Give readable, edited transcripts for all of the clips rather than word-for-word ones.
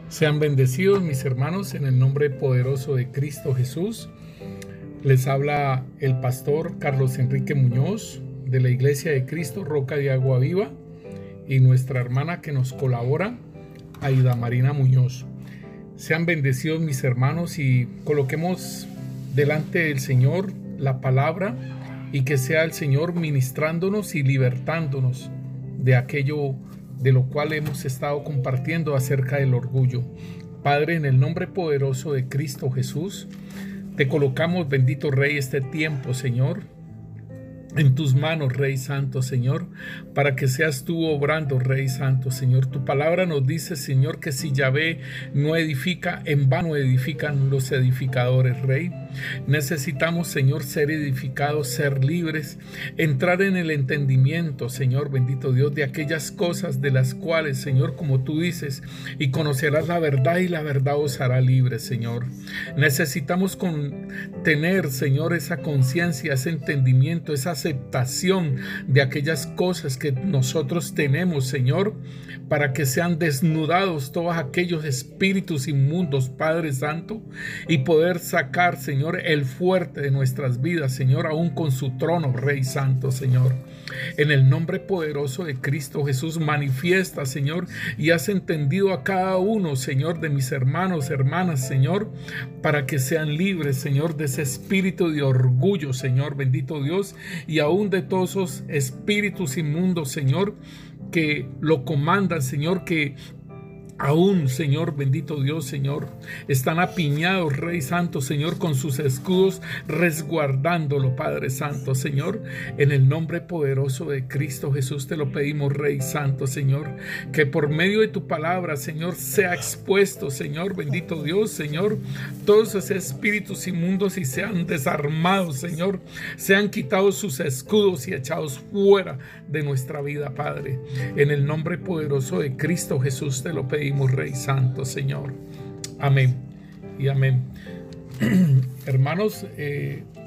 Sean bendecidos mis hermanos en el nombre poderoso de Cristo Jesús. Les habla el pastor Carlos Enrique Muñoz de la Iglesia de Cristo Roca de Agua Viva y nuestra hermana que nos colabora, Aida Marina Muñoz. Sean bendecidos mis hermanos y coloquemos delante del Señor la palabra y que sea el Señor ministrándonos y libertándonos de aquello de lo cual hemos estado compartiendo acerca del orgullo. Padre, en el nombre poderoso de Cristo Jesús, te colocamos, bendito Rey, este tiempo, Señor, en tus manos, Rey Santo, Señor, para que seas tú obrando, Rey Santo, Señor. Tu palabra nos dice, Señor, que si Yahvé no edifica, en vano edifican los edificadores, Rey. Necesitamos, Señor, ser edificados, ser libres, entrar en el entendimiento, Señor, bendito Dios, de aquellas cosas de las cuales, Señor, como tú dices, y conocerás la verdad y la verdad os hará libres, Señor. Necesitamos tener, Señor, esa conciencia, ese entendimiento, esa aceptación de aquellas cosas que nosotros tenemos, Señor, para que sean desnudados todos aquellos espíritus inmundos, Padre Santo, y poder sacar, Señor, el fuerte de nuestras vidas, Señor, aún con su trono, Rey Santo, Señor. En el nombre poderoso de Cristo Jesús, manifiesta, Señor, y has entendido a cada uno, Señor, de mis hermanos, hermanas, Señor, para que sean libres, Señor, de ese espíritu de orgullo, Señor, bendito Dios, y aún de todos esos espíritus inmundos, Señor, que lo comandan, Señor, que aún, Señor, bendito Dios, Señor, están apiñados, Rey Santo, Señor, con sus escudos, resguardándolo, Padre Santo, Señor. En el nombre poderoso de Cristo Jesús te lo pedimos, Rey Santo, Señor, que por medio de tu palabra, Señor, sea expuesto, Señor, bendito Dios, Señor, todos esos espíritus inmundos y sean desarmados, Señor, sean quitados sus escudos y echados fuera de nuestra vida, Padre. En el nombre poderoso de Cristo Jesús te lo pedimos, Rey Santo, Señor. Amén y amén. Hermanos,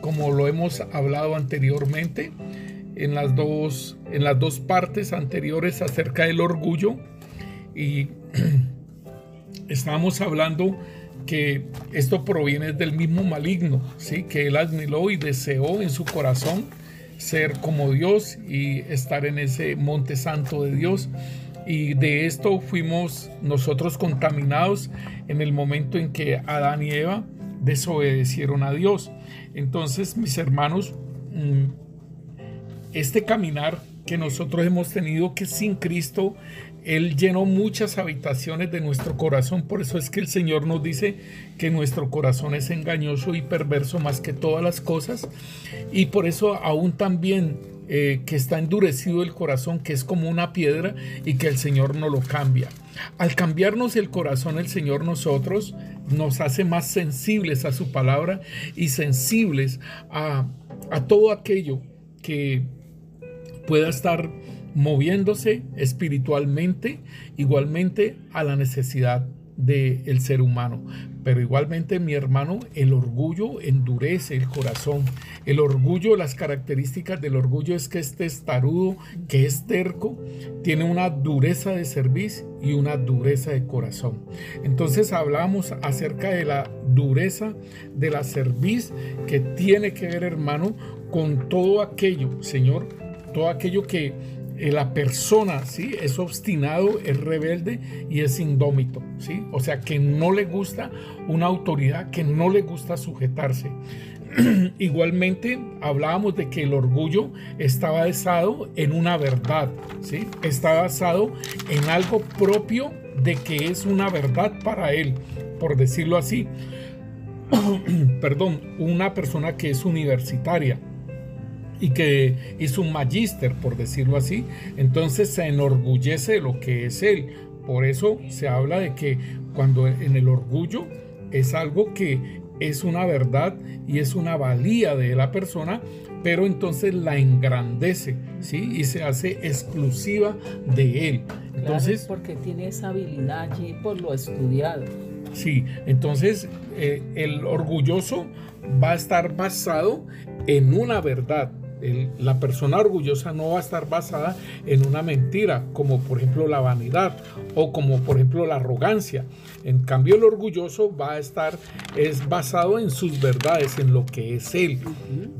como lo hemos hablado anteriormente en las dos partes anteriores acerca del orgullo, y estábamos hablando que esto proviene del mismo maligno, ¿sí? Que él anheló y deseó en su corazón ser como Dios y estar en ese monte santo de Dios. Y de esto fuimos nosotros contaminados en el momento en que Adán y Eva desobedecieron a Dios. Entonces, mis hermanos, este caminar que nosotros hemos tenido, que sin Cristo, Él llenó muchas habitaciones de nuestro corazón. Por eso es que el Señor nos dice que nuestro corazón es engañoso y perverso más que todas las cosas. Y por eso aún también que está endurecido el corazón, que es como una piedra, y que el Señor no lo cambia. Al cambiarnos el corazón, el Señor nos hace más sensibles a su palabra y sensibles a todo aquello que pueda estar moviéndose espiritualmente, igualmente a la necesidad del ser humano. Pero igualmente, mi hermano, el orgullo endurece el corazón. El orgullo, las características del orgullo es que es testarudo, que es terco, tiene una dureza de cerviz y una dureza de corazón. Entonces hablamos acerca de la dureza de la cerviz, que tiene que ver, hermano, con todo aquello, Señor, todo aquello que la persona, ¿sí?, es obstinado, es rebelde y es indómito, ¿sí? O sea, que no le gusta una autoridad, que no le gusta sujetarse. Igualmente hablábamos de que el orgullo está basado en una verdad, ¿sí? Está basado en algo propio de que es una verdad para él, por decirlo así. Perdón, una persona que es universitaria y que hizo un magíster, por decirlo así, entonces se enorgullece de lo que es él. Por eso se habla de que cuando en el orgullo es algo que es una verdad y es una valía de la persona, pero entonces la engrandece, ¿sí? Y se hace exclusiva de él. Entonces, claro, porque tiene esa habilidad allí por lo estudiado. Sí, entonces el orgulloso va a estar basado en una verdad, La persona orgullosa no va a estar basada en una mentira, como por ejemplo la vanidad o como por ejemplo la arrogancia. En cambio, el orgulloso va a estar basado en sus verdades, en lo que es él.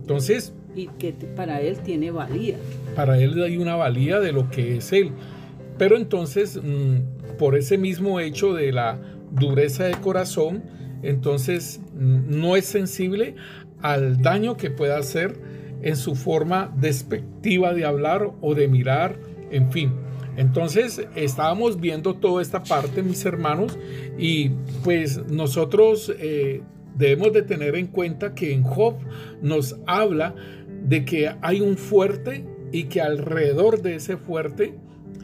Entonces, y que para él tiene valía. Para él hay una valía de lo que es él. Pero entonces, por ese mismo hecho de la dureza de corazón, entonces no es sensible al daño que pueda hacer en su forma despectiva de hablar o de mirar, en fin. Entonces estábamos viendo toda esta parte, mis hermanos, y pues nosotros debemos de tener en cuenta que en Job nos habla de que hay un fuerte y que alrededor de ese fuerte,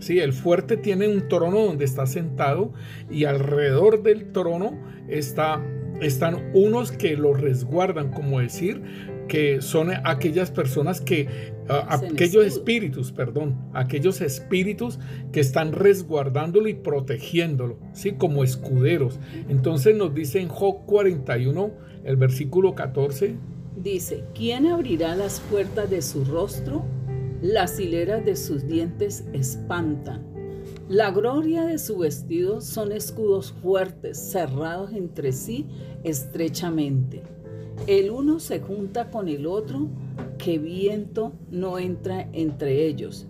sí, el fuerte tiene un trono donde está sentado y alrededor del trono están unos que lo resguardan, como decir, que son aquellas personas que, aquellos espíritus que están resguardándolo y protegiéndolo, ¿sí? Como escuderos. Entonces nos dice en Job 41, el versículo 14. Dice, ¿quién abrirá las puertas de su rostro? Las hileras de sus dientes espantan. La gloria de su vestido son escudos fuertes, cerrados entre sí estrechamente. El uno se junta con el otro, que viento no entra entre ellos.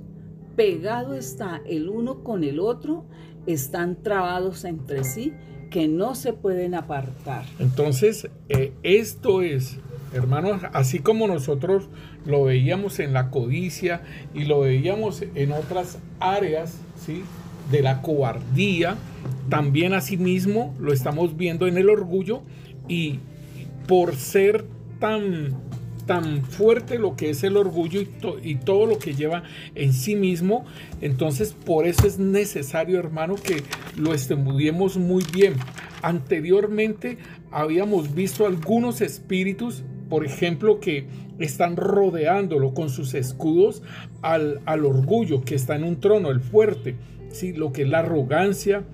Pegado está el uno con el otro, están trabados entre sí, que no se pueden apartar. Entonces, esto es, hermanos, así como nosotros lo veíamos en la codicia y lo veíamos en otras áreas, ¿sí?, de la cobardía, también asimismo lo estamos viendo en el orgullo, y por ser tan fuerte lo que es el orgullo y todo lo que lleva en sí mismo, entonces por eso es necesario, hermano, que lo estudiemos muy bien. Anteriormente habíamos visto algunos espíritus, por ejemplo, que están rodeándolo con sus escudos al orgullo que está en un trono, el fuerte, ¿sí? Lo que es la arrogancia,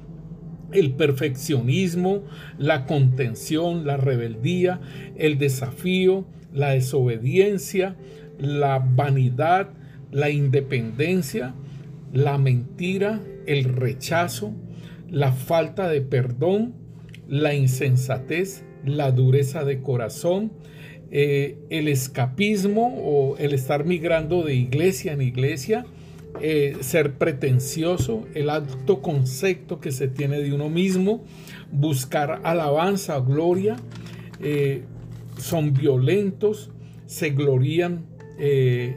el perfeccionismo, la contención, la rebeldía, el desafío, la desobediencia, la vanidad, la independencia, la mentira, el rechazo, la falta de perdón, la insensatez, la dureza de corazón, el escapismo o el estar migrando de iglesia en iglesia, ser pretencioso, el alto concepto que se tiene de uno mismo, buscar alabanza, gloria, son violentos, se glorían de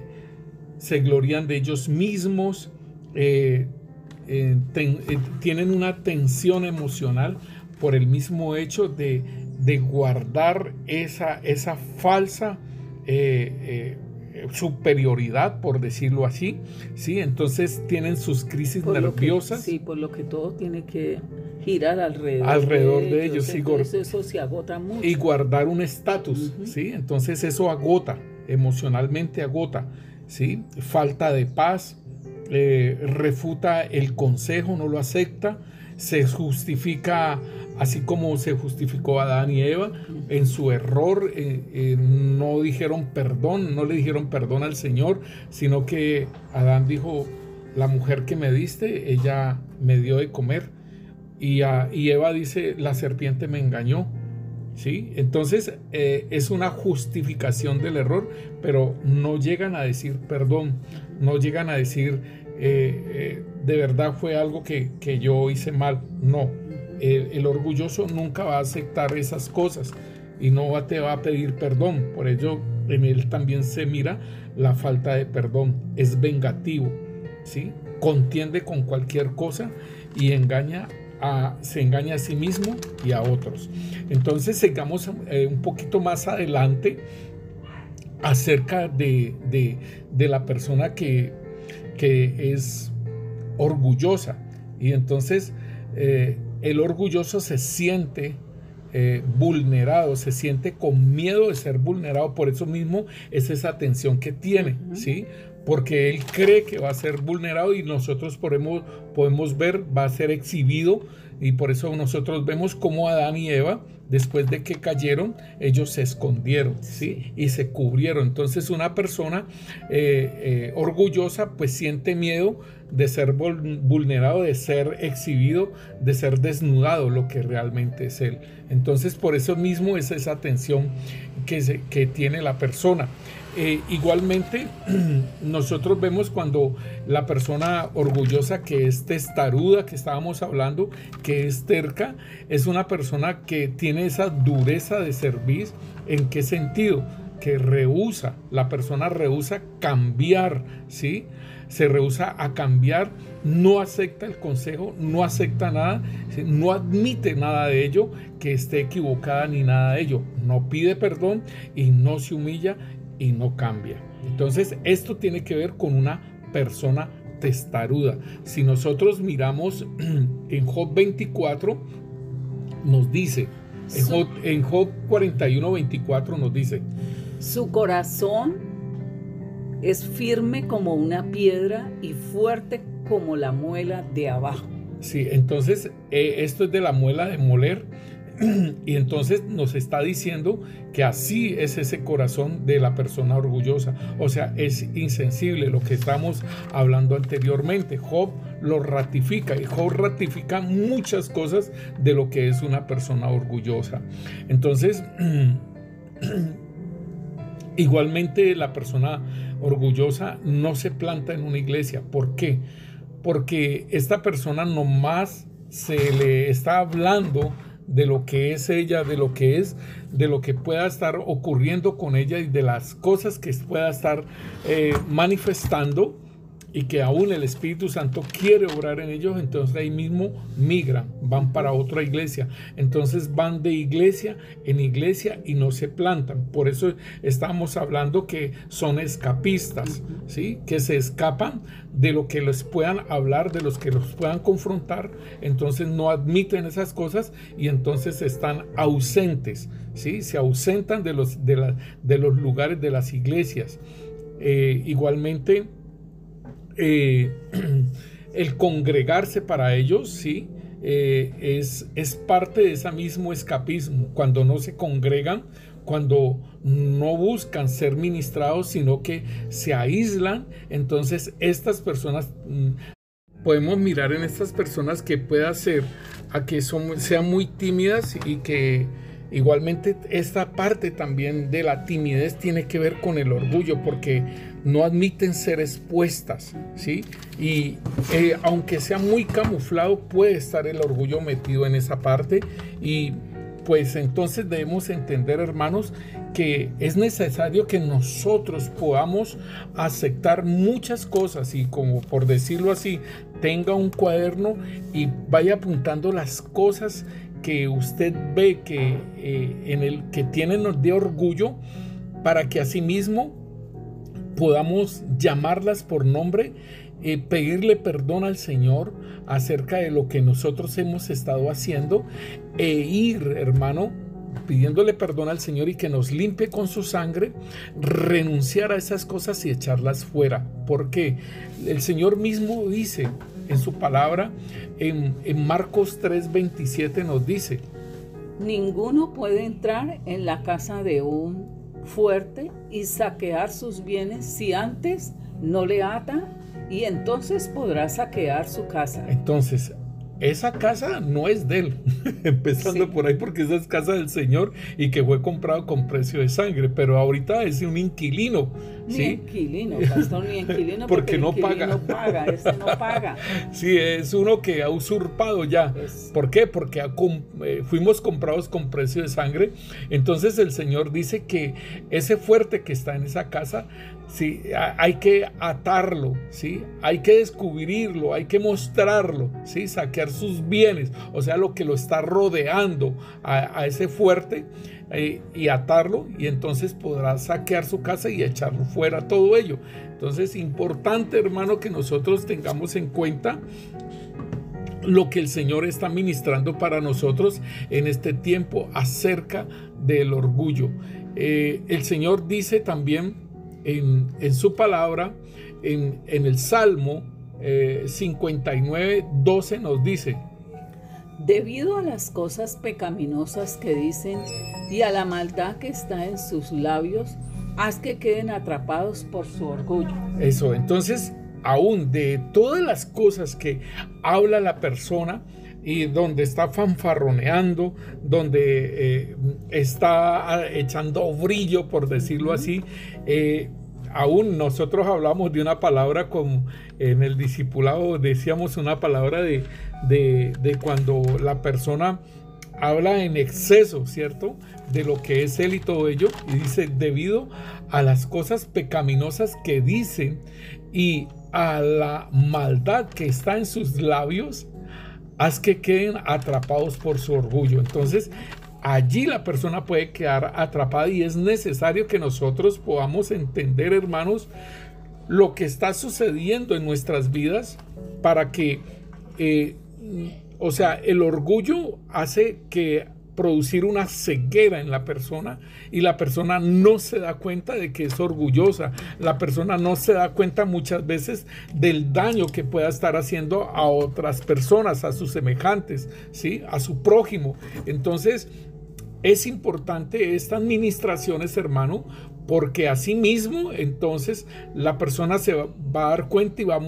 ellos mismos, tienen una tensión emocional por el mismo hecho de guardar esa falsa superioridad, por decirlo así, ¿sí? Entonces tienen sus crisis nerviosas. Por lo que todo tiene que girar alrededor de ellos. Sí, eso se agota mucho. Y guardar un estatus, ¿sí? Entonces eso agota, emocionalmente agota, ¿sí? Falta de paz, refuta el consejo, no lo acepta, se justifica, así como se justificó Adán y Eva en su error, no le dijeron perdón al Señor, sino que Adán dijo: la mujer que me diste, ella me dio de comer, y Eva dice: la serpiente me engañó, ¿sí? Entonces es una justificación del error, pero no llegan a decir perdón, no llegan a decir de verdad fue algo que yo hice mal. No, el orgulloso nunca va a aceptar esas cosas y no te va a pedir perdón. Por ello en él también se mira la falta de perdón. Es vengativo, ¿sí? Contiende con cualquier cosa y se engaña a sí mismo y a otros. Entonces sigamos un poquito más adelante acerca de la persona que es orgullosa. Y entonces el orgulloso se siente vulnerado, se siente con miedo de ser vulnerado. Por eso mismo es esa tensión que tiene, ¿sí? Porque él cree que va a ser vulnerado y nosotros podemos ver, va a ser exhibido y por eso nosotros vemos cómo Adán y Eva, después de que cayeron, ellos se escondieron, ¿sí? Y se cubrieron. Entonces una persona orgullosa pues siente miedo de ser vulnerado, de ser exhibido, de ser desnudado, lo que realmente es él. Entonces por eso mismo es esa tensión que tiene la persona. Igualmente nosotros vemos cuando la persona orgullosa, que es testaruda, que estábamos hablando, que es terca, es una persona que tiene esa dureza de servir. ¿En qué sentido? Que rehúsa, la persona rehúsa cambiar, ¿sí? Se rehúsa a cambiar, no acepta el consejo, no acepta nada, ¿sí? No admite nada de ello, que esté equivocada ni nada de ello, no pide perdón y no se humilla y no cambia. Entonces esto tiene que ver con una persona testaruda. Si nosotros miramos en Job 24, nos dice, en Job 41, 24 nos dice: su corazón es firme como una piedra y fuerte como la muela de abajo. Sí, entonces esto es de la muela de moler. Y entonces nos está diciendo que así es ese corazón de la persona orgullosa. O sea, es insensible, lo que estamos hablando anteriormente. Job lo ratifica, y Job ratifica muchas cosas de lo que es una persona orgullosa. Entonces, igualmente la persona orgullosa no se planta en una iglesia. ¿Por qué? Porque esta persona nomás se le está hablando de lo que es ella, de lo que pueda estar ocurriendo con ella y de las cosas que pueda estar manifestando, y que aún el Espíritu Santo quiere obrar en ellos. Entonces ahí mismo migran, van para otra iglesia, entonces van de iglesia en iglesia y no se plantan. Por eso estamos hablando que son escapistas, ¿sí? Que se escapan de lo que les puedan hablar, de los que los puedan confrontar. Entonces no admiten esas cosas y entonces están ausentes, ¿sí? Se ausentan de los lugares, de las iglesias. Igualmente, el congregarse para ellos, ¿sí? Es parte de ese mismo escapismo. Cuando no se congregan, cuando no buscan ser ministrados, sino que se aíslan, entonces estas personas, podemos mirar en estas personas que pueda ser a que sean muy tímidas, y que igualmente esta parte también de la timidez tiene que ver con el orgullo, porque no admiten ser expuestas, ¿sí? Y aunque sea muy camuflado, puede estar el orgullo metido en esa parte. Y pues entonces debemos entender, hermanos, que es necesario que nosotros podamos aceptar muchas cosas, y como por decirlo así, tenga un cuaderno y vaya apuntando las cosas que usted ve que en el que tienen de orgullo, para que asimismo podamos llamarlas por nombre, pedirle perdón al Señor acerca de lo que nosotros hemos estado haciendo, ir, hermano, pidiéndole perdón al Señor y que nos limpie con su sangre, renunciar a esas cosas y echarlas fuera. Porque el Señor mismo dice en su palabra, en Marcos 3:27 nos dice: ninguno puede entrar en la casa de un fuerte y saquear sus bienes si antes no le ata, y entonces podrá saquear su casa. Entonces, esa casa no es de él, empezando por ahí, porque esa es casa del Señor y que fue comprado con precio de sangre, pero ahorita es un inquilino, ¿sí? Ni inquilino, pastor, ni inquilino, porque no paga. Este no paga. Sí, es uno que ha usurpado ya. ¿Por qué? Porque fuimos comprados con precio de sangre. Entonces el Señor dice que ese fuerte que está en esa casa, sí, hay que atarlo, ¿sí? Hay que descubrirlo, hay que mostrarlo, ¿sí? Saquear sus bienes, o sea, lo que lo está rodeando a ese fuerte, y atarlo, y entonces podrá saquear su casa y echarlo fuera, todo ello. Entonces, importante, hermano, que nosotros tengamos en cuenta lo que el Señor está ministrando para nosotros en este tiempo acerca del orgullo. El Señor dice también en su palabra, en el Salmo 59:12 nos dice: Debido a las cosas pecaminosas que dicen y a la maldad que está en sus labios, haz que queden atrapados por su orgullo. Eso, entonces, aún de todas las cosas que habla la persona y donde está fanfarroneando, donde está echando brillo, por decirlo así, aún nosotros hablamos de una palabra, como en el discipulado decíamos una palabra de cuando la persona habla en exceso, ¿cierto? De lo que es él y todo ello, y dice, debido a las cosas pecaminosas que dicen y a la maldad que está en sus labios, haz que queden atrapados por su orgullo. Entonces, allí la persona puede quedar atrapada y es necesario que nosotros podamos entender, hermanos, lo que está sucediendo en nuestras vidas para que, el orgullo hace que producir una ceguera en la persona y la persona no se da cuenta de que es orgullosa. La persona no se da cuenta muchas veces del daño que pueda estar haciendo a otras personas, a sus semejantes, ¿sí? A su prójimo. Entonces, es importante estas ministraciones, hermano, porque así mismo, entonces, la persona se va a dar cuenta y va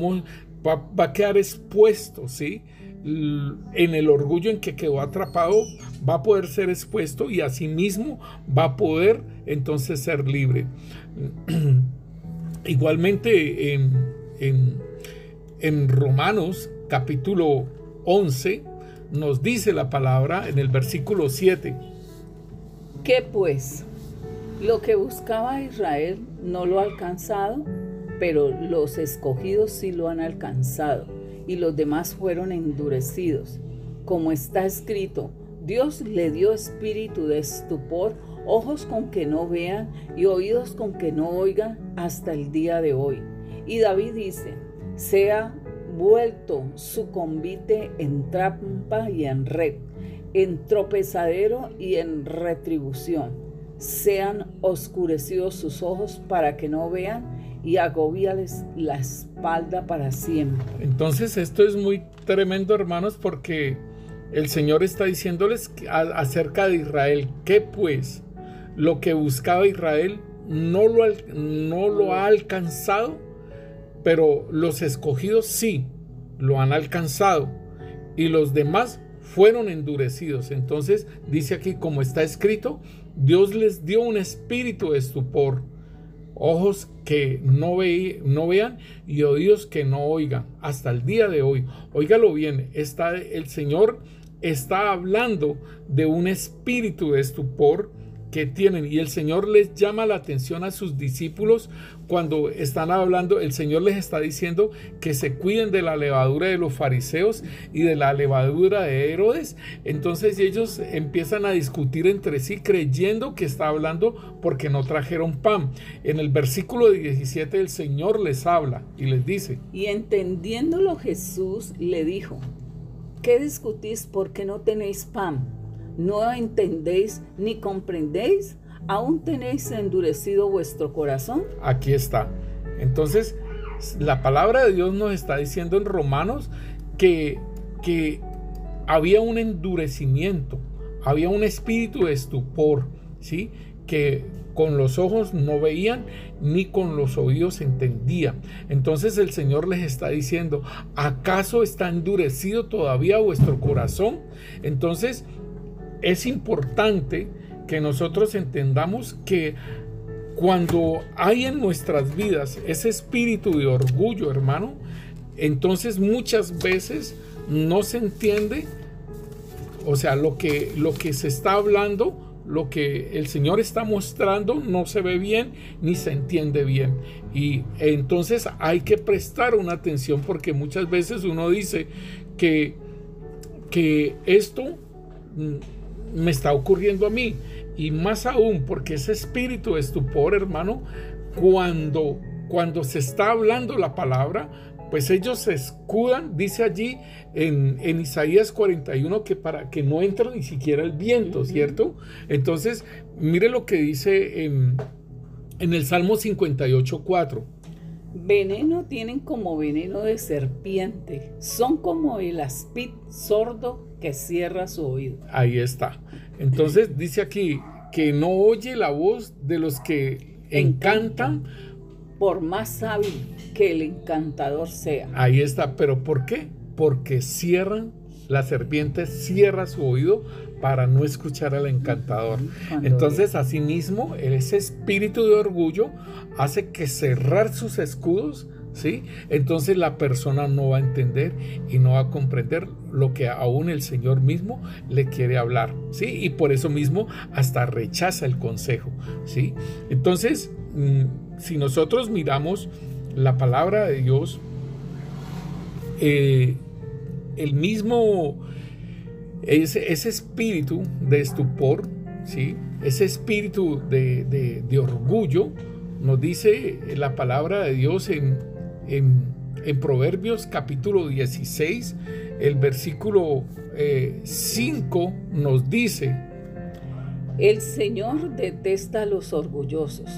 a quedar expuesto, ¿sí? En el orgullo en que quedó atrapado, va a poder ser expuesto y así mismo va a poder entonces ser libre. Igualmente en Romanos capítulo 11 nos dice la palabra en el versículo 7. ¿Qué pues? Lo que buscaba Israel no lo ha alcanzado, pero los escogidos sí lo han alcanzado, y los demás fueron endurecidos. Como está escrito, Dios le dio espíritu de estupor, ojos con que no vean y oídos con que no oigan hasta el día de hoy. Y David dice, sea vuelto su convite en trampa y en red, en tropezadero y en retribución. Sean oscurecidos sus ojos para que no vean y agóbiales la espalda para siempre. Entonces esto es muy tremendo, hermanos, porque el Señor está diciéndoles acerca de Israel, que pues lo que buscaba Israel no lo ha alcanzado, pero los escogidos sí lo han alcanzado y los demás fueron endurecidos. Entonces dice aquí, como está escrito, Dios les dio un espíritu de estupor, ojos que no vean y oídos que no oigan hasta el día de hoy. Óigalo bien, el Señor está hablando de un espíritu de estupor que tienen, y el Señor les llama la atención a sus discípulos cuando están hablando. El Señor les está diciendo que se cuiden de la levadura de los fariseos y de la levadura de Herodes. Entonces ellos empiezan a discutir entre sí, creyendo que está hablando porque no trajeron pan. En el versículo 17 el Señor les habla y les dice: y entendiéndolo Jesús le dijo, ¿qué discutís porque no tenéis pan? ¿No entendéis ni comprendéis? ¿Aún tenéis endurecido vuestro corazón? Aquí está. Entonces, la palabra de Dios nos está diciendo en Romanos que había un endurecimiento, había un espíritu de estupor, ¿sí? Que con los ojos no veían ni con los oídos entendían. Entonces el Señor les está diciendo, ¿acaso está endurecido todavía vuestro corazón? Entonces, es importante que nosotros entendamos que cuando hay en nuestras vidas ese espíritu de orgullo, hermano, entonces muchas veces no se entiende, o sea, lo que se está hablando, lo que el Señor está mostrando no se ve bien ni se entiende bien. Y entonces hay que prestar una atención, porque muchas veces uno dice que esto me está ocurriendo a mí, y más aún porque ese espíritu de estupor, hermano, cuando se está hablando la palabra, pues ellos se escudan, dice allí en Isaías 41, que para que no entre ni siquiera el viento, ¿cierto? Entonces, mire lo que dice en el Salmo 58:4. Veneno tienen como veneno de serpiente. Son como el aspid sordo que cierra su oído. Ahí está. Entonces dice aquí que no oye la voz de los que encantan, por más hábil que el encantador sea. Ahí está. ¿Pero por qué? Porque la serpiente cierra su oído para no escuchar al encantador. Entonces, asimismo, ese espíritu de orgullo hace que cerrar sus escudos, ¿sí? Entonces la persona no va a entender y no va a comprender lo que aún el Señor mismo le quiere hablar, ¿sí? Y por eso mismo hasta rechaza el consejo, ¿sí? Entonces, si nosotros miramos la palabra de Dios, el mismo, ese espíritu de estupor, ¿sí? Ese espíritu de orgullo, nos dice la palabra de Dios en Proverbios capítulo 16, el versículo 5 nos dice: el Señor detesta a los orgullosos,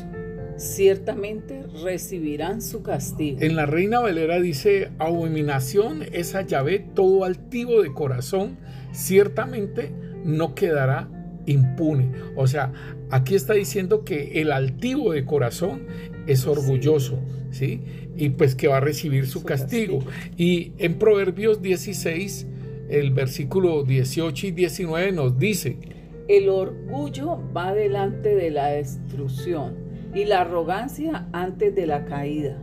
ciertamente recibirán su castigo. En la Reina Valera dice: abominación es a Yahvé todo altivo de corazón, ciertamente no quedará impune. O sea, aquí está diciendo que el altivo de corazón es orgulloso, ¿sí? Y pues que va a recibir su castigo. Y en Proverbios 16, el versículo 18 y 19 nos dice: el orgullo va delante de la destrucción y la arrogancia antes de la caída.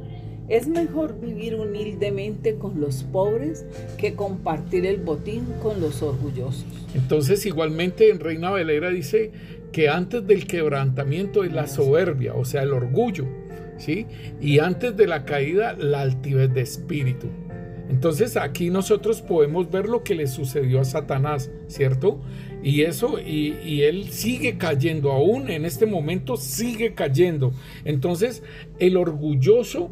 Es mejor vivir humildemente con los pobres que compartir el botín con los orgullosos. Entonces, igualmente en Reina Valera dice que antes del quebrantamiento es la soberbia, o sea, el orgullo, ¿sí? Y antes de la caída, la altivez de espíritu. Entonces, aquí nosotros podemos ver lo que le sucedió a Satanás, ¿cierto? Y eso, y él sigue cayendo, aún en este momento sigue cayendo. Entonces, el orgulloso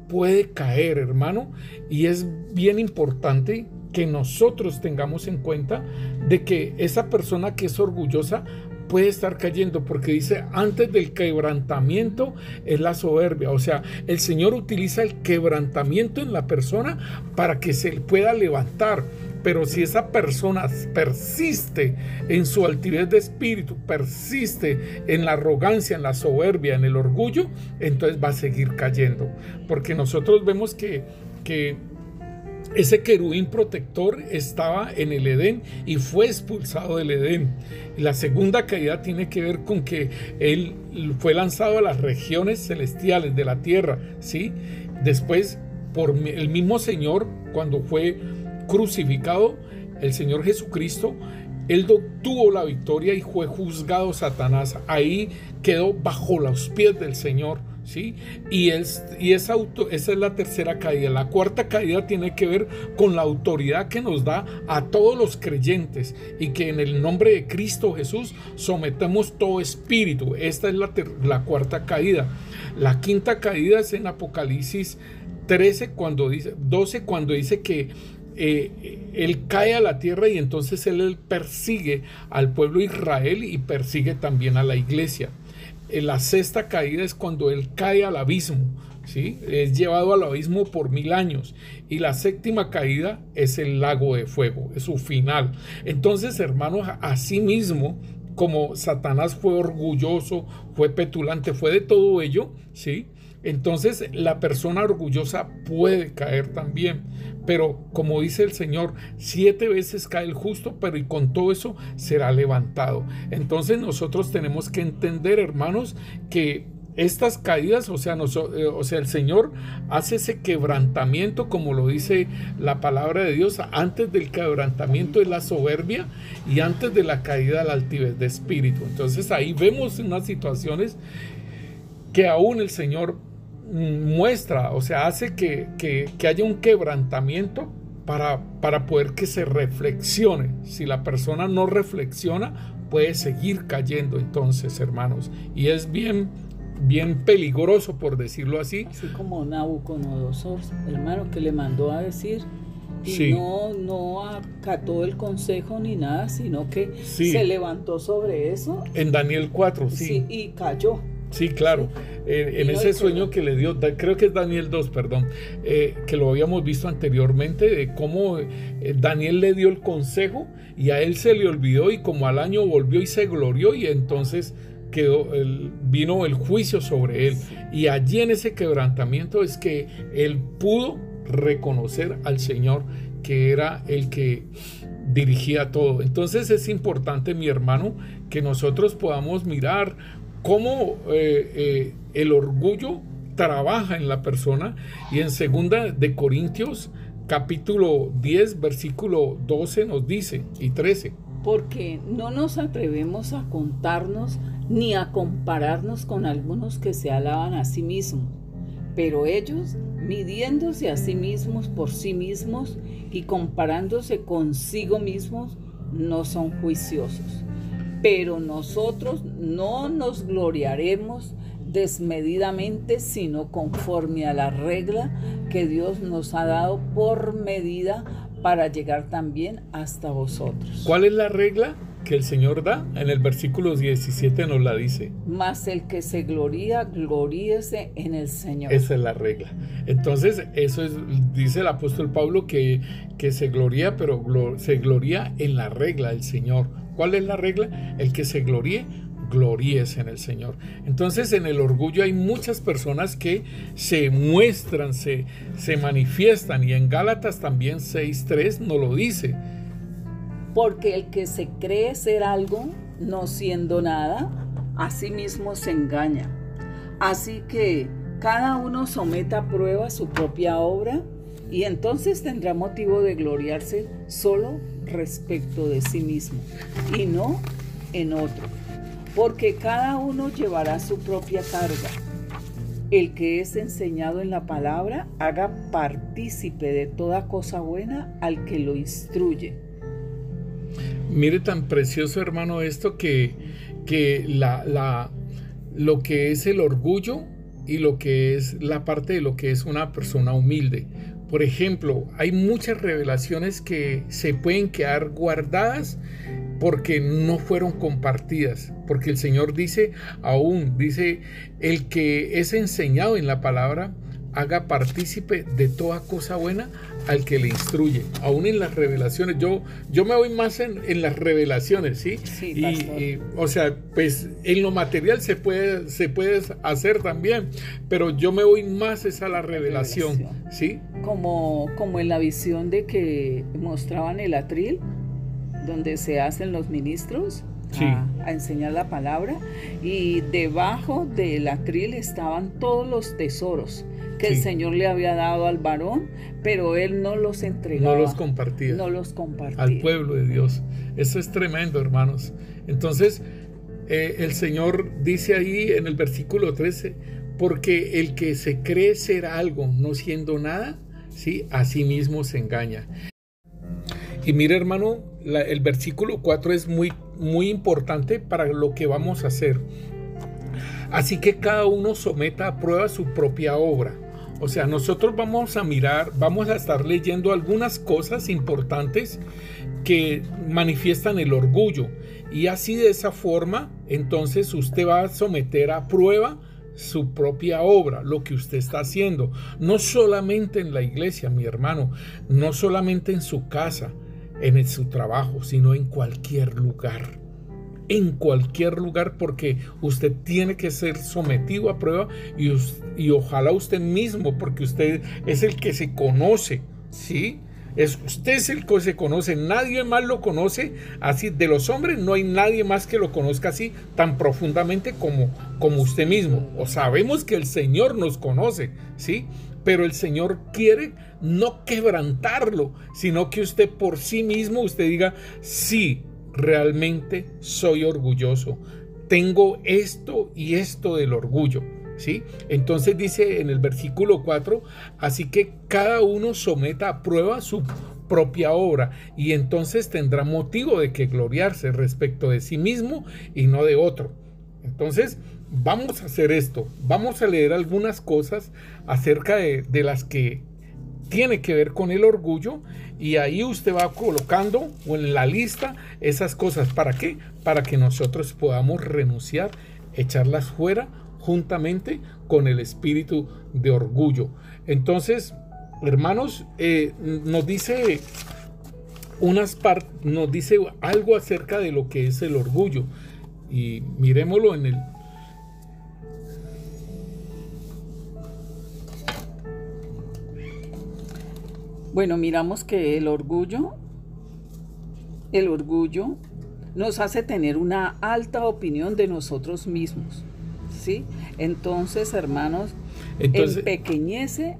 puede caer, hermano, y es bien importante que nosotros tengamos en cuenta de que esa persona que es orgullosa puede estar cayendo, porque dice: antes del quebrantamiento es la soberbia. O sea, el Señor utiliza el quebrantamiento en la persona para que se pueda levantar. Pero si esa persona persiste en su altivez de espíritu, persiste en la arrogancia, en la soberbia, en el orgullo, entonces va a seguir cayendo. Porque nosotros vemos que ese querubín protector estaba en el Edén y fue expulsado del Edén. Y la segunda caída tiene que ver con que él fue lanzado a las regiones celestiales de la tierra, ¿sí? Después, por el mismo Señor, cuando fue crucificado, el Señor Jesucristo, él obtuvo la victoria y fue juzgado Satanás. Ahí quedó bajo los pies del Señor, ¿sí? Y esa es la tercera caída. La cuarta caída tiene que ver con la autoridad que nos da a todos los creyentes, y que en el nombre de Cristo Jesús sometemos todo espíritu. Esta es la cuarta caída. La quinta caída es en Apocalipsis 12, cuando dice que él cae a la tierra, y entonces él persigue al pueblo de Israel y persigue también a la iglesia. La sexta caída es cuando él cae al abismo, ¿sí? Es llevado al abismo por 1000 años. Y la séptima caída es el lago de fuego, es su final. Entonces, hermanos, así mismo como Satanás fue orgulloso, fue petulante, fue de todo ello, ¿sí? Entonces la persona orgullosa puede caer también, pero como dice el Señor, 7 veces cae el justo, pero y con todo eso será levantado. Entonces nosotros tenemos que entender, hermanos, que estas caídas, o sea, el Señor hace ese quebrantamiento, como lo dice la palabra de Dios. Antes del quebrantamiento es la soberbia, y antes de la caída la altivez de espíritu. Entonces ahí vemos unas situaciones que aún el Señor muestra, o sea, hace que haya un quebrantamiento para poder que se reflexione. Si la persona no reflexiona, puede seguir cayendo entonces, hermanos, y es bien peligroso, por decirlo así. Así como Nabucodonosor, hermano, que le mandó a decir, y sí, no acató el consejo ni nada, sino que sí, se levantó sobre eso. En Daniel 4, sí. Sí, y cayó. Sí, claro. En ese sueño que le dio, creo que es Daniel 2, perdón, que lo habíamos visto anteriormente, de cómo Daniel le dio el consejo y a él se le olvidó y como al año volvió y se glorió y entonces vino el juicio sobre él. Y allí en ese quebrantamiento es que él pudo reconocer al Señor, que era el que dirigía todo. Entonces es importante, mi hermano, que nosotros podamos mirar cómo el orgullo trabaja en la persona. Y en 2 de Corintios capítulo 10 versículo 12 nos dice y 13: porque no nos atrevemos a contarnos ni a compararnos con algunos que se alaban a sí mismos, pero ellos, midiéndose a sí mismos por sí mismos y comparándose consigo mismos, no son juiciosos. Pero nosotros no nos gloriaremos desmedidamente, sino conforme a la regla que Dios nos ha dado por medida para llegar también hasta vosotros. ¿Cuál es la regla que el Señor da? En el versículo 17 nos la dice: mas el que se gloría, gloríese en el Señor. Esa es la regla. Entonces, eso es, dice el apóstol Pablo, que se gloría, pero se gloría en la regla del Señor. ¿Cuál es la regla? El que se gloríe, gloríese en el Señor. Entonces, en el orgullo hay muchas personas que se muestran, se manifiestan, y en Gálatas también 6:3 nos lo dice: porque el que se cree ser algo, no siendo nada, a sí mismo se engaña. Así que cada uno someta a prueba su propia obra, y entonces tendrá motivo de gloriarse solo respecto de sí mismo, y no en otro. Porque cada uno llevará su propia carga. El que es enseñado en la palabra, haga partícipe de toda cosa buena al que lo instruye. Mire tan precioso, hermano, esto que lo que es el orgullo y lo que es la parte de lo que es una persona humilde. Por ejemplo, hay muchas revelaciones que se pueden quedar guardadas porque no fueron compartidas, porque el Señor dice, el que es enseñado en la palabra, haga partícipe de toda cosa buena al que le instruye. Aún en las revelaciones, yo me voy más en las revelaciones, ¿sí? Sí, y o sea, pues en lo material se puede hacer también, pero yo me voy más a la revelación, ¿sí? Como en la visión de que mostraban el atril, donde se hacen los ministros, sí, a enseñar la palabra, y debajo del atril estaban todos los tesoros que sí, el Señor le había dado al varón, pero él no los entregaba. No los compartía. No los compartía. Al pueblo de Dios. Eso es tremendo, hermanos. Entonces, el Señor dice ahí en el versículo 13, porque el que se cree ser algo no siendo nada, ¿sí?, a sí mismo se engaña. Y mire, hermano, el versículo 4 es muy, muy importante para lo que vamos a hacer. Así que cada uno someta a prueba su propia obra. O sea, nosotros vamos a estar leyendo algunas cosas importantes que manifiestan el orgullo. Y así, de esa forma, entonces usted va a someter a prueba su propia obra, lo que usted está haciendo. No solamente en la iglesia, mi hermano, no solamente en su casa, en su trabajo, sino en cualquier lugar. En cualquier lugar, porque usted tiene que ser sometido a prueba y ojalá usted mismo, porque usted es el que se conoce, ¿sí? Usted es el que se conoce, nadie más lo conoce así. De los hombres no hay nadie más que lo conozca así tan profundamente como usted mismo. O sabemos que el Señor nos conoce, ¿sí? Pero el Señor quiere no quebrantarlo, sino que usted por sí mismo, usted diga, sí, realmente soy orgulloso, tengo esto y esto del orgullo, ¿sí? Entonces dice en el versículo 4, así que cada uno someta a prueba su propia obra, y entonces tendrá motivo de que gloriarse respecto de sí mismo y no de otro. Entonces vamos a hacer esto, vamos a leer algunas cosas acerca de las que tiene que ver con el orgullo, y ahí usted va colocando en la lista esas cosas. ¿Para qué? Para que nosotros podamos renunciar, echarlas fuera juntamente con el espíritu de orgullo. Entonces, hermanos, nos dice nos dice algo acerca de lo que es el orgullo. Y miremoslo en el... Bueno, miramos que el orgullo nos hace tener una alta opinión de nosotros mismos, ¿sí? Entonces, hermanos, empequeñece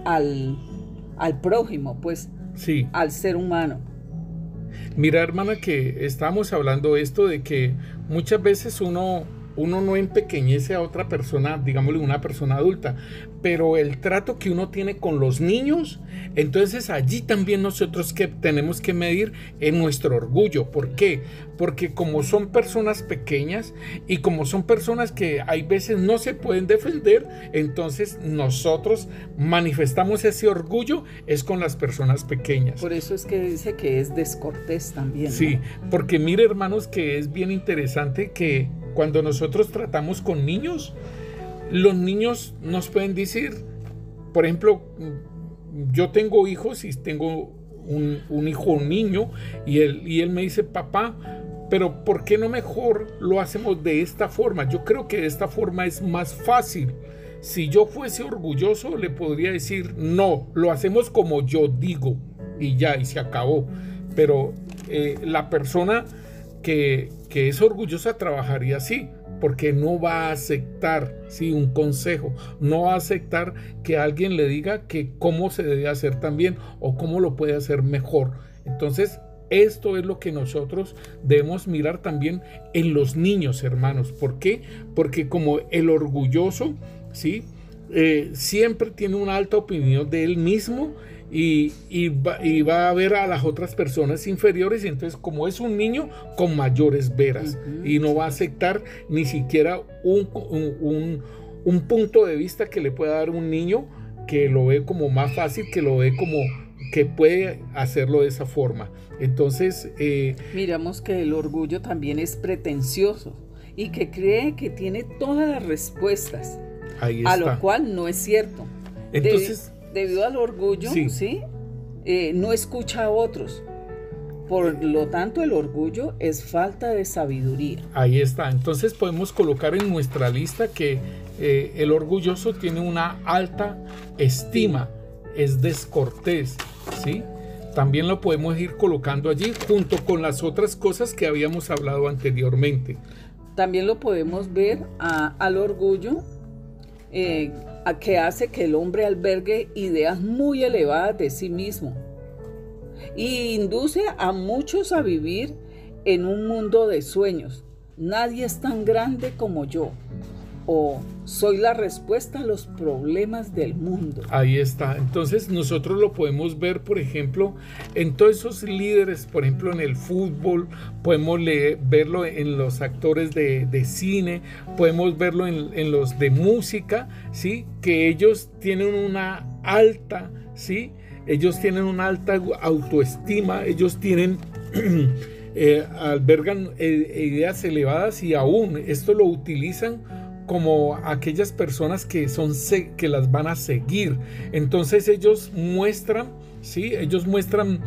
al prójimo, pues, sí, al ser humano. Mira, hermana, que estamos hablando esto de que muchas veces uno no empequeñece a otra persona, digámosle una persona adulta, pero el trato que uno tiene con los niños, entonces allí también nosotros que tenemos que medir en nuestro orgullo. ¿Por qué? Porque como son personas pequeñas y como son personas que hay veces no se pueden defender, entonces nosotros manifestamos ese orgullo es con las personas pequeñas. Por eso es que dice que es descortés también, ¿no? Sí, porque mire, hermanos, que es bien interesante que cuando nosotros tratamos con niños, los niños nos pueden decir, por ejemplo, yo tengo hijos y tengo un hijo, un niño, y él me dice, papá, pero ¿por qué no mejor lo hacemos de esta forma? Yo creo que de esta forma es más fácil. Si yo fuese orgulloso, le podría decir, no, lo hacemos como yo digo, y ya, y se acabó. Pero la persona que es orgullosa trabajaría así, porque no va a aceptar, ¿sí?, un consejo, no va a aceptar que alguien le diga que cómo se debe hacer también o cómo lo puede hacer mejor. Entonces, esto es lo que nosotros debemos mirar también en los niños, hermanos. ¿Por qué? Porque como el orgulloso, ¿sí?, siempre tiene una alta opinión de él mismo y va a ver a las otras personas inferiores, y entonces como es un niño con mayores veras, y no va a aceptar ni siquiera un punto de vista que le pueda dar un niño que lo ve como más fácil, que lo ve como que puede hacerlo de esa forma. Entonces miramos que el orgullo también es pretencioso y que cree que tiene todas las respuestas, a lo cual no es cierto. Entonces debido al orgullo, ¿sí? No escucha a otros. Por lo tanto, el orgullo es falta de sabiduría. Ahí está. Entonces podemos colocar en nuestra lista que el orgulloso tiene una alta estima, es descortés, ¿sí? También lo podemos ir colocando allí junto con las otras cosas que habíamos hablado anteriormente. También lo podemos ver al orgullo, que hace que el hombre albergue ideas muy elevadas de sí mismo y induce a muchos a vivir en un mundo de sueños. Nadie es tan grande como yo, o soy la respuesta a los problemas del mundo. Ahí está. Entonces nosotros lo podemos ver, por ejemplo, en todos esos líderes, por ejemplo, en el fútbol, podemos verlo en los actores de cine, podemos verlo en los de música, ¿sí? Que ellos tienen una alta, ¿sí? Ellos tienen una alta autoestima, ellos tienen... albergan ideas elevadas, y aún esto lo utilizan como aquellas personas que las van a seguir. Entonces ellos muestran, ¿sí? Ellos muestran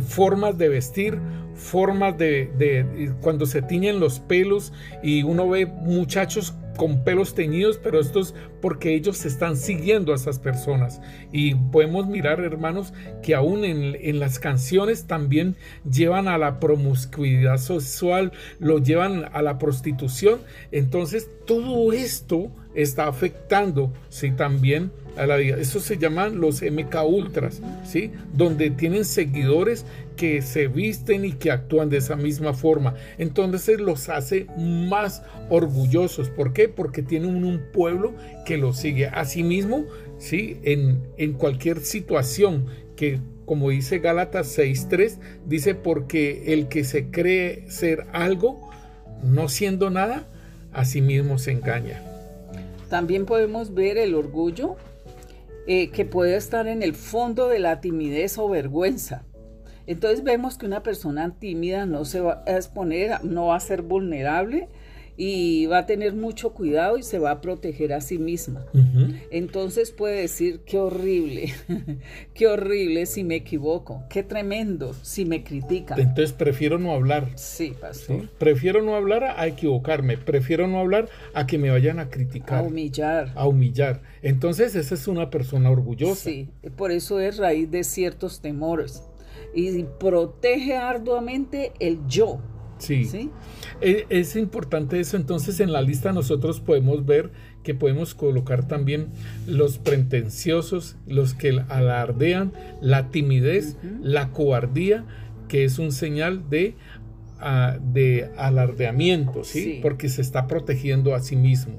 formas de vestir, formas de cuando se tiñen los pelos, y uno ve muchachos con pelos teñidos, pero esto es porque ellos están siguiendo a esas personas. Y podemos mirar, hermanos, que aún en las canciones también llevan a la promiscuidad sexual, lo llevan a la prostitución. Entonces todo esto está afectando, ¿sí?, también a la vida. Eso se llaman los MK Ultras, ¿sí?, donde tienen seguidores que se visten y que actúan de esa misma forma. Entonces los hace más orgullosos. ¿Por qué? Porque tienen un pueblo que los sigue. Asimismo, ¿sí?, en cualquier situación, que como dice Gálatas 6:3, dice, porque el que se cree ser algo, no siendo nada, a sí mismo se engaña. También podemos ver el orgullo que puede estar en el fondo de la timidez o vergüenza. Entonces vemos que una persona tímida no se va a exponer, no va a ser vulnerable, y va a tener mucho cuidado y se va a proteger a sí misma. Entonces puede decir, qué horrible, qué horrible si me equivoco, qué tremendo si me critican. Entonces prefiero no hablar. Sí, pastor. ¿Sí? Prefiero no hablar a equivocarme, prefiero no hablar a que me vayan a criticar. A humillar. A humillar. Entonces esa es una persona orgullosa. Sí, por eso es raíz de ciertos temores. Y protege arduamente el yo. Sí. ¿Sí? Es importante eso. Entonces en la lista nosotros podemos ver que podemos colocar también los pretenciosos, los que alardean, la timidez, la cobardía, que es un señal de alardeamiento, ¿sí? Sí. Porque se está protegiendo a sí mismo.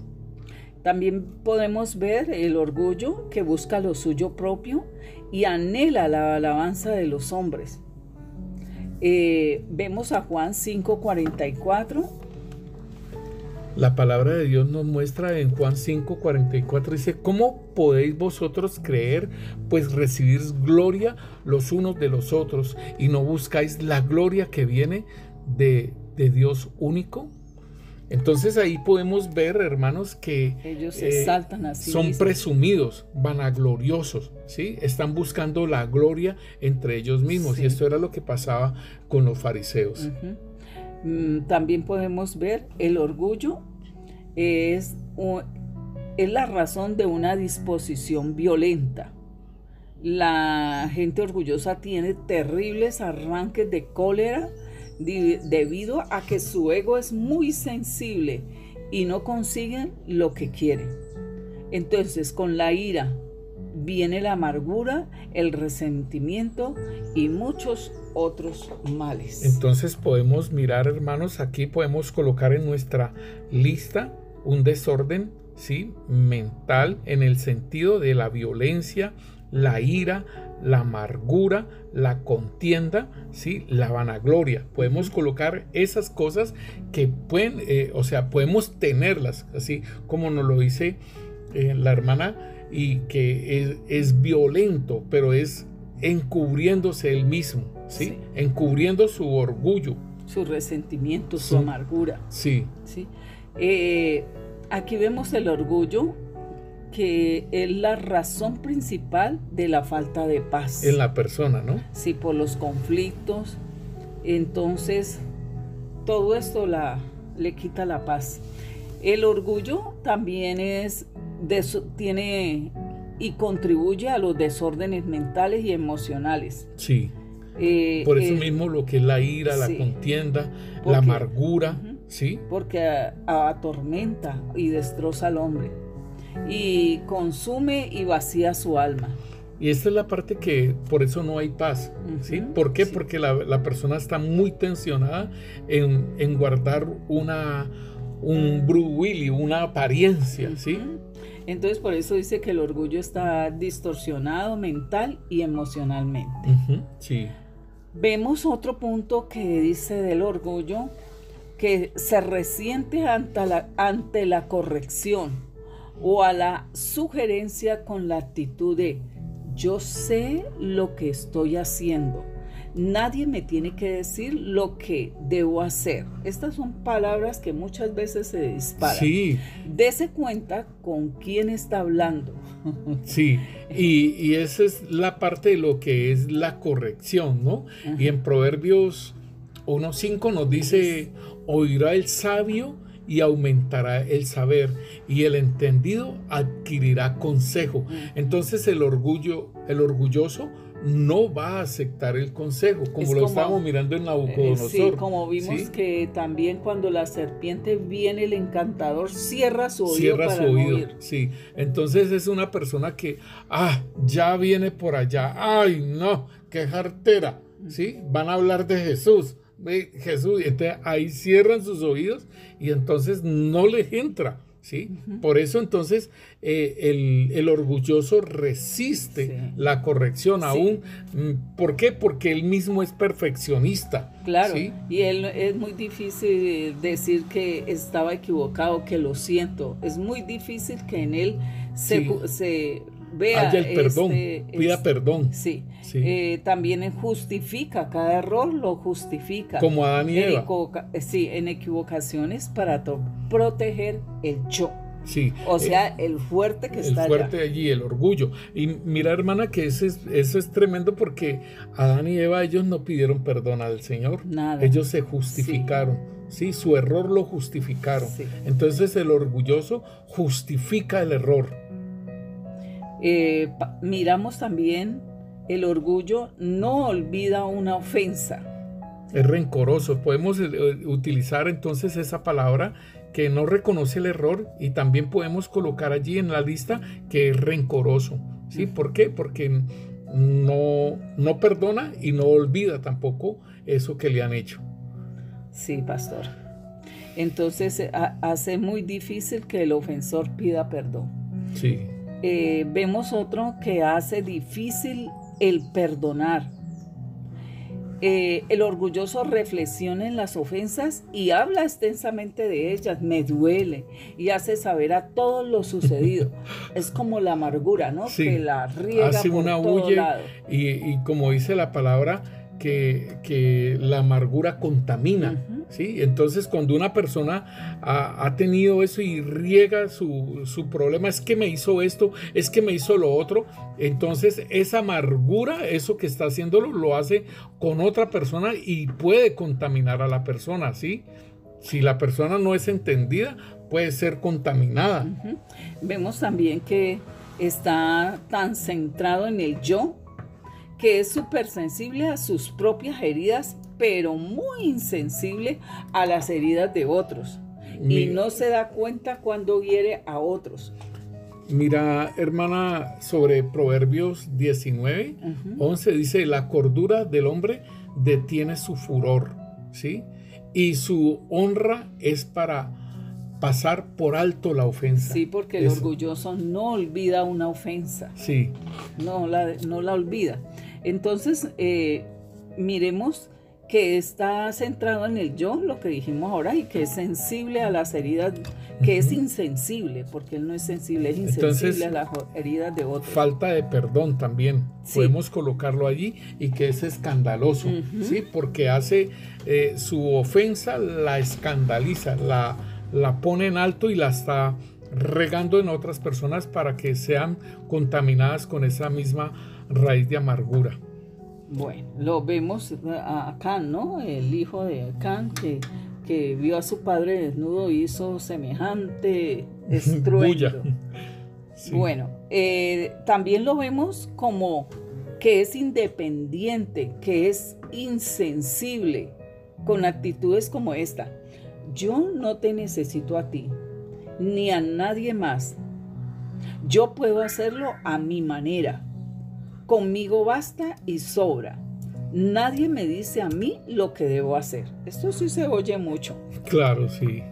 También podemos ver el orgullo, que busca lo suyo propio y anhela la alabanza de los hombres. Vemos a Juan 5:44. La palabra de Dios nos muestra en Juan 5:44, dice: ¿cómo podéis vosotros creer, pues recibís gloria los unos de los otros, y no buscáis la gloria que viene de Dios único? Entonces ahí podemos ver, hermanos, que ellos se exaltan a sí son mismos. presumidos, vanagloriosos, ¿sí? Están buscando la gloria entre ellos mismos, Sí. y esto era lo que pasaba con los fariseos. También podemos ver el orgullo es la razón de una disposición violenta. La gente orgullosa tiene terribles arranques de cólera debido a que su ego es muy sensible y no consiguen lo que quieren. Entonces, con la ira viene la amargura, el resentimiento y muchos otros males. Entonces podemos mirar, hermanos, aquí podemos colocar en nuestra lista un desorden, ¿sí?, mental, en el sentido de la violencia, la ira, la amargura, la contienda, ¿sí?, la vanagloria. Podemos colocar esas cosas que pueden, podemos tenerlas, así como nos lo dice la hermana, y que es violento, pero es encubriéndose él mismo, ¿sí? Sí. Encubriendo su orgullo, su resentimiento, su amargura. Sí. ¿Sí? Aquí vemos el orgullo, que es la razón principal de la falta de paz en la persona, ¿no? Sí, por los conflictos. Entonces, todo esto le quita la paz. El orgullo también tiene y contribuye a los desórdenes mentales y emocionales. Sí. Por eso mismo lo que es la ira, la contienda, la amargura, ¿sí? Porque atormenta y destroza al hombre y consume y vacía su alma. Y esta es la parte que por eso no hay paz, ¿sí? ¿Por qué? Sí. Porque la persona está muy tensionada en guardar un bruwili, una apariencia, ¿sí? Entonces por eso dice que el orgullo está distorsionado mental y emocionalmente. Sí. Vemos otro punto que dice del orgullo, que se resiente ante la corrección o a la sugerencia con la actitud de yo sé lo que estoy haciendo. Nadie me tiene que decir lo que debo hacer. Estas son palabras que muchas veces se disparan. Sí. Dese cuenta con quién está hablando. Sí, y esa es la parte de lo que es la corrección, ¿no? Y en Proverbios 1:5 nos dice: oirá el sabio y aumentará el saber, y el entendido adquirirá consejo. Entonces el orgulloso no va a aceptar el consejo, como lo estábamos mirando en Nabucodonosor. Sí, como vimos, ¿sí? Que también cuando la serpiente viene, el encantador cierra su oído para no oír. Sí, entonces es una persona que, ya viene por allá, ay no, qué jartera, ¿sí? Van a hablar de Jesús, y entonces ahí cierran sus oídos y entonces no les entra. ¿Sí? Por eso entonces el orgulloso resiste la corrección aún. ¿Por qué? Porque él mismo es perfeccionista. Claro, ¿sí? Y él es muy difícil decir que estaba equivocado, que lo siento. Es muy difícil que en él se vea, haya el perdón, pida perdón. Sí, Sí. también justifica, cada error lo justifica. Como Adán y Eva. Sí, en equivocaciones para proteger el yo. Sí. O sea, el fuerte que está el fuerte allá. allí, el orgullo. Y mira, hermana, que eso es tremendo, porque Adán y Eva, ellos no pidieron perdón al Señor. Nada. Ellos se justificaron. Sí, su error lo justificaron. Sí. Entonces el orgulloso justifica el error. Miramos también, el orgullo no olvida una ofensa. Es rencoroso. Podemos utilizar entonces esa palabra, que no reconoce el error, y también podemos colocar allí en la lista que es rencoroso. ¿Sí? ¿Por qué? Porque no perdona y no olvida tampoco eso que le han hecho. Sí, pastor. Entonces hace muy difícil que el ofensor pida perdón. Sí. Vemos otro que hace difícil el perdonar. El orgulloso reflexiona en las ofensas y habla extensamente de ellas. Me duele, y hace saber a todos lo sucedido. Es como la amargura, ¿no? Sí. Que la riega hace por una todo huye, lado. y como dice la palabra, que la amargura contamina. Uh-huh. ¿Sí? Entonces, cuando una persona ha tenido eso y riega su problema, es que me hizo esto, es que me hizo lo otro, entonces esa amargura, eso que está haciéndolo, lo hace con otra persona y puede contaminar a la persona, ¿sí? Si la persona no es entendida, puede ser contaminada. Uh-huh. Vemos también que está tan centrado en el yo, que es súper sensible a sus propias heridas, pero muy insensible a las heridas de otros. Y no se da cuenta cuando hiere a otros. Mira, hermana, sobre Proverbios 19, 11, dice: la cordura del hombre detiene su furor, ¿sí? Y su honra es para pasar por alto la ofensa. Sí, porque el orgulloso no olvida una ofensa. Sí. No la olvida. Entonces, miremos que está centrado en el yo, lo que dijimos ahora, y que es sensible a las heridas, que es insensible, porque él no es sensible, es insensible. Entonces, a las heridas de otros. Falta de perdón también, sí. Podemos colocarlo allí, y que es escandaloso, ¿sí? Porque hace su ofensa, la escandaliza, la pone en alto y la está regando en otras personas para que sean contaminadas con esa misma raíz de amargura. Bueno, lo vemos a Can, ¿no? El hijo de Can, que vio a su padre desnudo, hizo semejante estruendo. Sí. Bueno, también lo vemos como que es independiente, que es insensible, con actitudes como esta: yo no te necesito a ti, ni a nadie más. Yo puedo hacerlo a mi manera. Conmigo basta y sobra. Nadie me dice a mí lo que debo hacer. Esto sí se oye mucho. Claro, sí.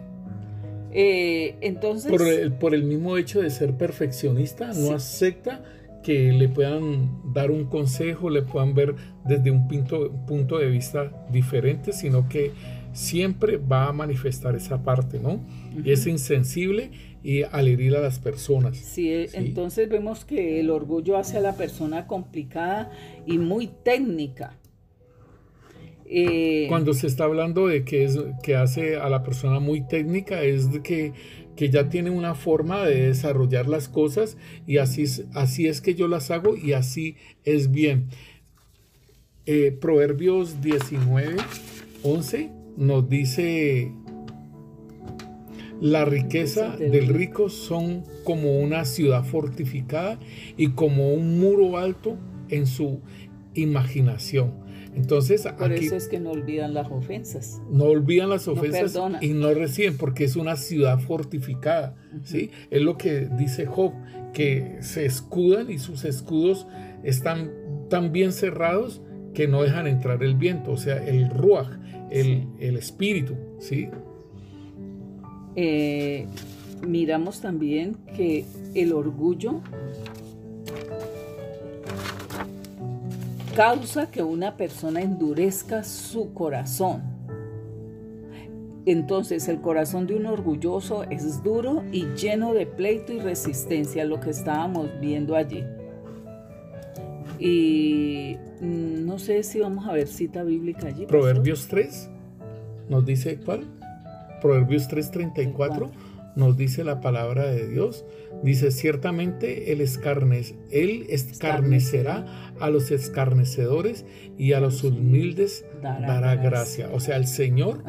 Entonces, por el mismo hecho de ser perfeccionista, sí. No acepta que le puedan dar un consejo, le puedan ver desde un punto de vista diferente, sino que siempre va a manifestar esa parte, ¿no? Y es insensible y al herir a las personas. Sí, sí, entonces vemos que el orgullo hace a la persona complicada y muy técnica. Cuando se está hablando de que hace a la persona muy técnica, es de que ya tiene una forma de desarrollar las cosas, y así es que yo las hago y así es bien. Proverbios 19, 11 nos dice: la riqueza del rico son como una ciudad fortificada y como un muro alto en su imaginación. Entonces, por eso es que no olvidan las ofensas. No olvidan las ofensas, y no reciben, porque es una ciudad fortificada. ¿Sí? Es lo que dice Job, que se escudan y sus escudos están tan bien cerrados que no dejan entrar el viento, o sea, el ruaj, el espíritu, ¿sí? Miramos también que el orgullo causa que una persona endurezca su corazón. Entonces el corazón de un orgulloso es duro y lleno de pleito y resistencia, lo que estábamos viendo allí. Y no sé si vamos a ver cita bíblica allí. Proverbios 3 nos dice, ¿cuál? Proverbios 3:34 nos dice la palabra de Dios. Dice, ciertamente él escarnecerá a los escarnecedores y a los humildes dará gracia. O sea, el Señor,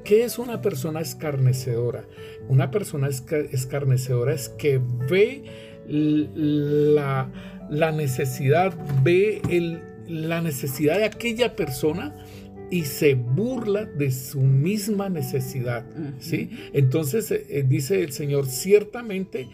¿qué es una persona escarnecedora? Una persona escarnecedora es que ve la necesidad, la necesidad de aquella persona y se burla de su misma necesidad, ¿sí? Entonces dice el Señor, ciertamente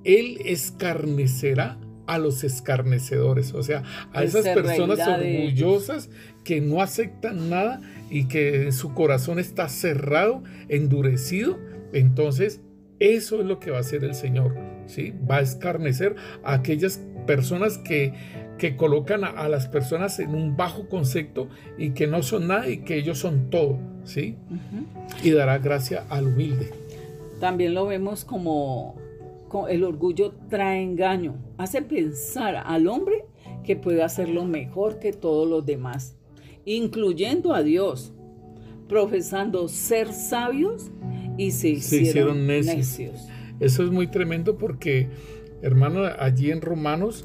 Él escarnecerá a los escarnecedores, o sea, a esas personas orgullosas que no aceptan nada y que su corazón está cerrado, endurecido. Entonces eso es lo que va a hacer el Señor, ¿sí? Va a escarnecer a aquellas personas que colocan a las personas en un bajo concepto y que no son nada y que ellos son todo, ¿sí? Y dará gracia al humilde. También lo vemos como el orgullo trae engaño, hace pensar al hombre que puede hacerlo mejor que todos los demás, incluyendo a Dios, profesando ser sabios y se hicieron necios. Eso es muy tremendo porque, hermano, allí en Romanos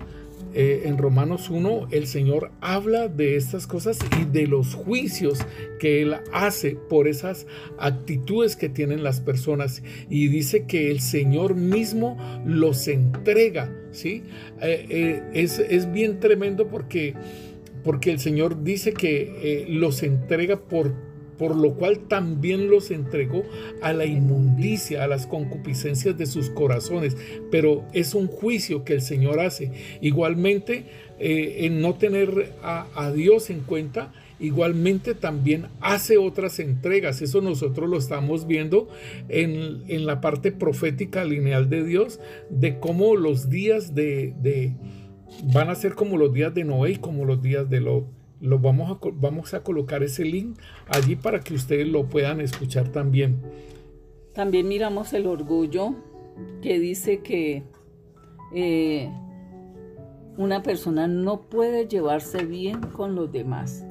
1, el Señor habla de estas cosas y de los juicios que Él hace por esas actitudes que tienen las personas. Y dice que el Señor mismo los entrega, ¿sí? Es bien tremendo porque el Señor dice que los entrega por lo cual también los entregó a la inmundicia, a las concupiscencias de sus corazones. Pero es un juicio que el Señor hace. Igualmente, en no tener a Dios en cuenta, igualmente también hace otras entregas. Eso nosotros lo estamos viendo en la parte profética lineal de Dios, de cómo los días van a ser como los días de Noé y como los días de Lot. Vamos a colocar ese link allí para que ustedes lo puedan escuchar también. También miramos el orgullo, que dice que una persona no puede llevarse bien con los demás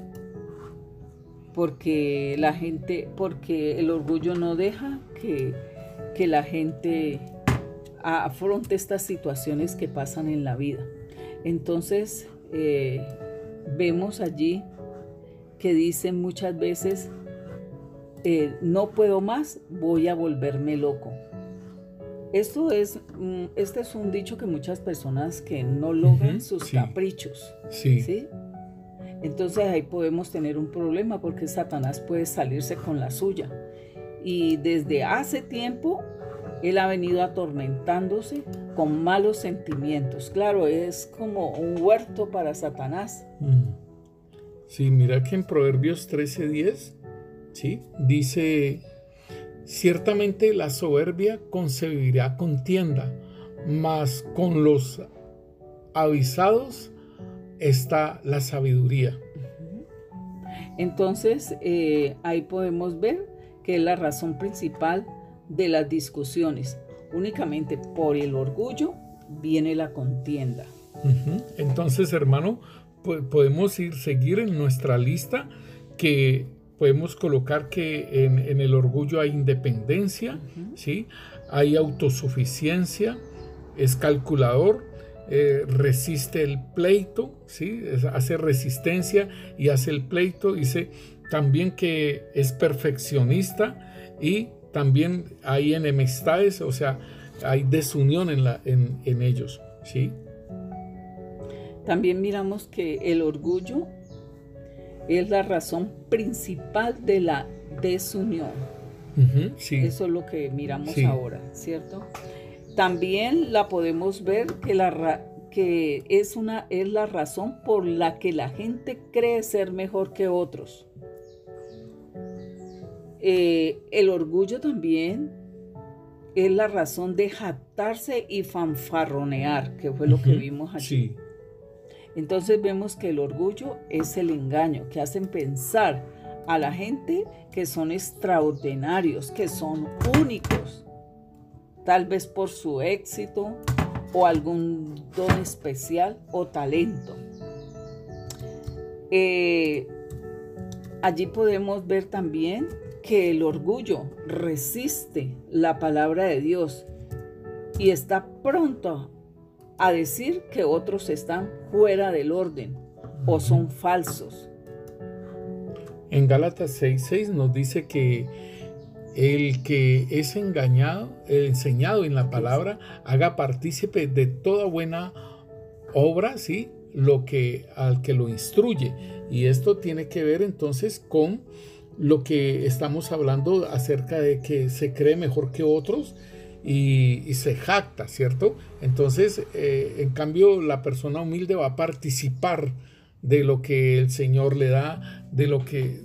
porque el orgullo no deja que la gente afronte estas situaciones que pasan en la vida. Entonces vemos allí que dicen muchas veces, no puedo más, voy a volverme loco. Este es un dicho que muchas personas que no logran sus caprichos, ¿sí? Entonces ahí podemos tener un problema porque Satanás puede salirse con la suya. Y desde hace tiempo él ha venido atormentándose con malos sentimientos. Claro, es como un huerto para Satanás. Sí, mira que en Proverbios 13:10, ¿sí? Dice, ciertamente la soberbia concebirá contienda, mas con los avisados está la sabiduría. Entonces, ahí podemos ver que es la razón principal de las discusiones. Únicamente por el orgullo viene la contienda. Entonces, hermano, podemos seguir en nuestra lista, que podemos colocar que en el orgullo hay independencia, ¿sí? Hay autosuficiencia, es calculador, resiste el pleito, ¿sí? Hace resistencia y hace el pleito. Dice también que es perfeccionista y también hay enemistades, o sea, hay desunión en ellos, ¿sí? También miramos que el orgullo es la razón principal de la desunión. Sí. Eso es lo que miramos ahora, ¿cierto? También la podemos ver que es la razón por la que la gente cree ser mejor que otros. El orgullo también es la razón de jactarse y fanfarronear, que fue lo que vimos allí. Sí. Entonces vemos que el orgullo es el engaño que hacen pensar a la gente que son extraordinarios, que son únicos, tal vez por su éxito o algún don especial o talento. Allí podemos ver también que el orgullo resiste la palabra de Dios y está pronto a decir que otros están fuera del orden o son falsos. En Gálatas 6:6 nos dice que el que es enseñado en la palabra haga partícipe de toda buena obra, ¿sí? Al que lo instruye. Y esto tiene que ver entonces con lo que estamos hablando acerca de que se cree mejor que otros y se jacta, ¿cierto? Entonces, en cambio, la persona humilde va a participar de lo que el Señor le da, de lo que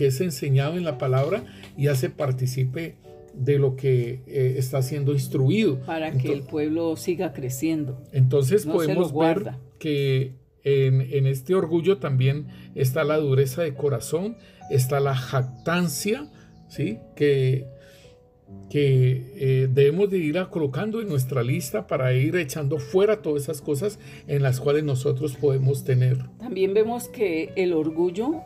es enseñado en la palabra, y hace partícipe de lo que está siendo instruido. Para que el pueblo siga creciendo. Entonces podemos ver que en este orgullo también está la dureza de corazón, está la jactancia, ¿sí? que debemos de ir colocando en nuestra lista para ir echando fuera todas esas cosas en las cuales nosotros podemos tener. También vemos que el orgullo